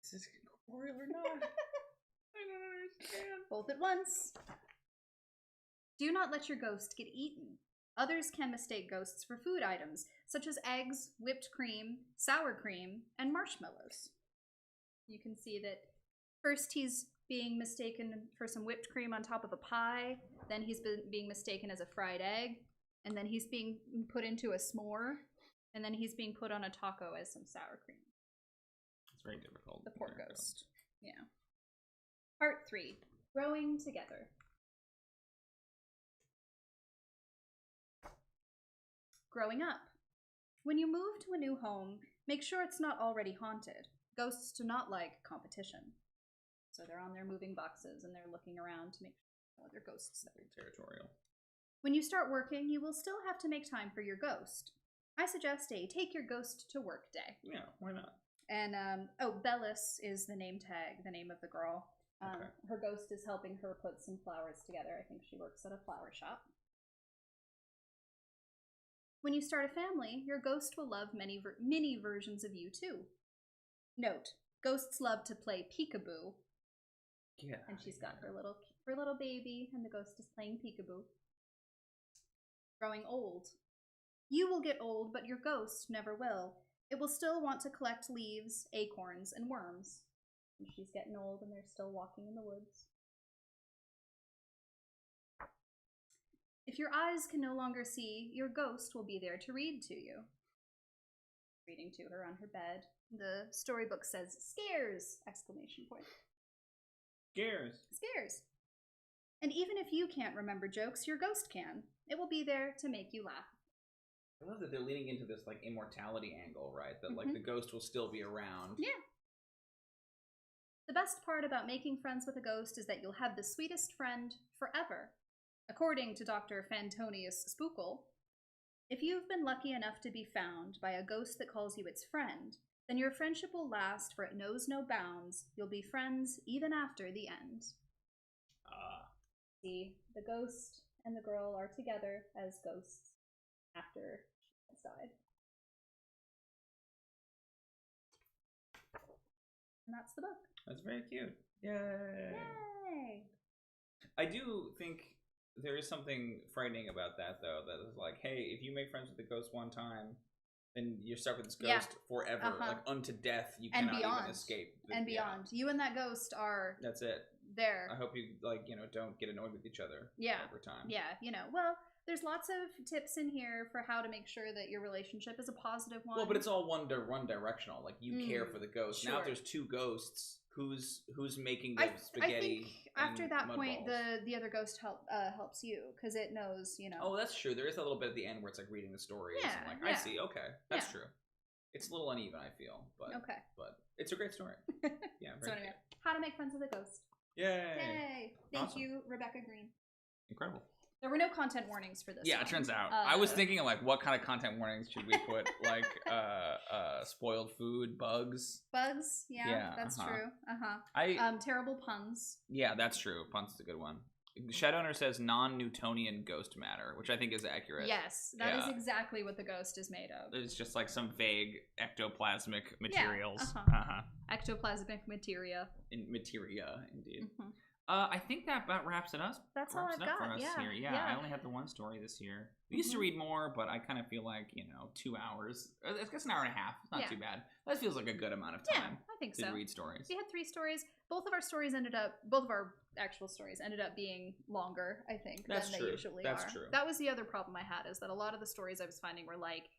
Is this incorporeal or not? I don't understand. Both at once. Do not let your ghost get eaten. Others can mistake ghosts for food items, such as eggs, whipped cream, sour cream, and marshmallows. You can see that first he's being mistaken for some whipped cream on top of a pie, then he's being mistaken as a fried egg, and then he's being put into a s'more, and then he's being put on a taco as some sour cream. It's very difficult. The poor ghost. Yeah. Part 3. Growing Together. Growing up. When you move to a new home, make sure it's not already haunted. Ghosts do not like competition. So they're on their moving boxes and they're looking around to make sure other ghosts there. Territorial. When you start working, you will still have to make time for your ghost. I suggest a take your ghost to work day. Yeah, why not? And, Bellis is the name tag, the name of the girl. Okay. Her ghost is helping her put some flowers together. I think she works at a flower shop. When you start a family, your ghost will love many versions of you too. Note, ghosts love to play peekaboo. Yeah. And she's got her little baby, and the ghost is playing peekaboo. Growing old. You will get old, but your ghost never will. It will still want to collect leaves, acorns, and worms. And she's getting old, and they're still walking in the woods. If your eyes can no longer see, your ghost will be there to read to you. Reading to her on her bed. The storybook says, "Scares!" exclamation point. Scares. Scares. And even if you can't remember jokes, your ghost can. It will be there to make you laugh. I love that they're leaning into this, like, immortality angle, right? That, like, the ghost will still be around. Yeah. The best part about making friends with a ghost is that you'll have the sweetest friend forever. According to Dr. Fantonius Spookel, if you've been lucky enough to be found by a ghost that calls you its friend, then your friendship will last, for it knows no bounds. You'll be friends even after the end. See, the ghost and the girl are together as ghosts after she has died. And that's the book. That's very cute. Yay! Yay! I do think there is something frightening about that, though. That is like, hey, if you make friends with the ghost one time, then you're stuck with this ghost forever, like unto death. You cannot even escape. And beyond. You and that ghost are. That's it. There. I hope you don't get annoyed with each other. Over time. Yeah. Well, there's lots of tips in here for how to make sure that your relationship is a positive one. Well, but it's all one directional. Like, you care for the ghost. Sure. Now, if there's two ghosts, who's making the spaghetti? I think after that point, the other ghost helps you because it knows, Oh, that's true. There is a little bit at the end where it's like reading the stories. Yeah, and like, I see. Okay, that's true. It's a little uneven, I feel, but it's a great story. Yeah. So anyway, how to make friends with a ghost. Yay! Thank you, Rebecca Green. Incredible. There were no content warnings for this. Yeah, it turns out. I was thinking of like, what kind of content warnings should we put? Like, spoiled food, bugs. Bugs, yeah, that's true. Terrible puns. Yeah, that's true. Puns is a good one. Shadowrunner says non-Newtonian ghost matter, which I think is accurate. Yes, that is exactly what the ghost is made of. It's just like some vague ectoplasmic materials. Ectoplasmic materia. Materia, indeed. I think that about wraps it up. That's all I've got. For us here. Yeah, I only have the one story this year. We used to read more, but I kind of feel like 2 hours. I guess an hour and a half. It's not too bad. That feels like a good amount of time. I think so. To read stories. We had 3 stories. Both of our actual stories ended up being longer, I think, than they usually are. That's true. That was the other problem I had, is that a lot of the stories I was finding were like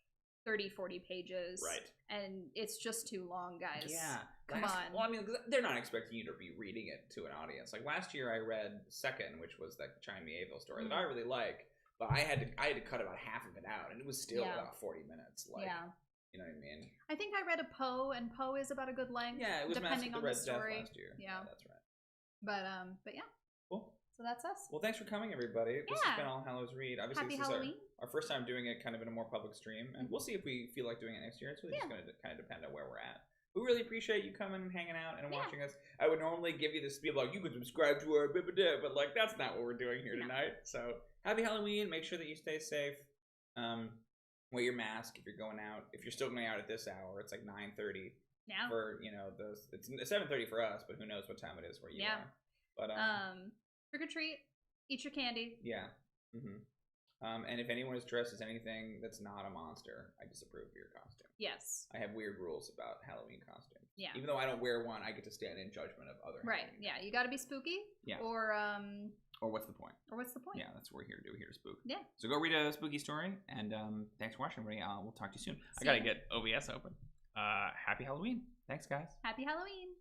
30, 40 pages. Right. And it's just too long, guys. Yeah. Come on. Well, I mean, they're not expecting you to be reading it to an audience. Like last year I read Second, which was that Chime Me Avil story that I really like, but I had to cut about half of it out, and it was still about 40 minutes. Like, you know what I mean? I think I read a Poe, and Poe is about a good length. Yeah, it was depending on the story. Last year. Yeah, that's right. But yeah. Cool. So that's us. Well, thanks for coming, everybody. This has been All Hallows Read. Obviously, Happy this Halloween. is our first time doing it kind of in a more public stream, and we'll see if we feel like doing it next year. It's really just going to kind of depend on where we're at. We really appreciate you coming and hanging out and watching us. I would normally give you this spiel like, you can subscribe to our but like, that's not what we're doing here tonight. So, happy Halloween. Make sure that you stay safe. Wear your mask if you're going out. If you're still going out at this hour, it's like 9:30. Yeah. For, it's 7:30 for us, but who knows what time it is where you are. But trick or treat, eat your candy. Yeah. And if anyone is dressed as anything that's not a monster, I disapprove of your costume. Yes. I have weird rules about Halloween costumes. Yeah. Even though I don't wear one, I get to stand in judgment of other. Right. Halloween Yeah. You got to be spooky. Yeah. Or what's the point? Yeah, that's what we're here to do. We're here to spook. Yeah. So go read a spooky story, and thanks for watching, everybody. We'll talk to you soon. I gotta get OBS open. Happy Halloween. Thanks, guys. Happy Halloween.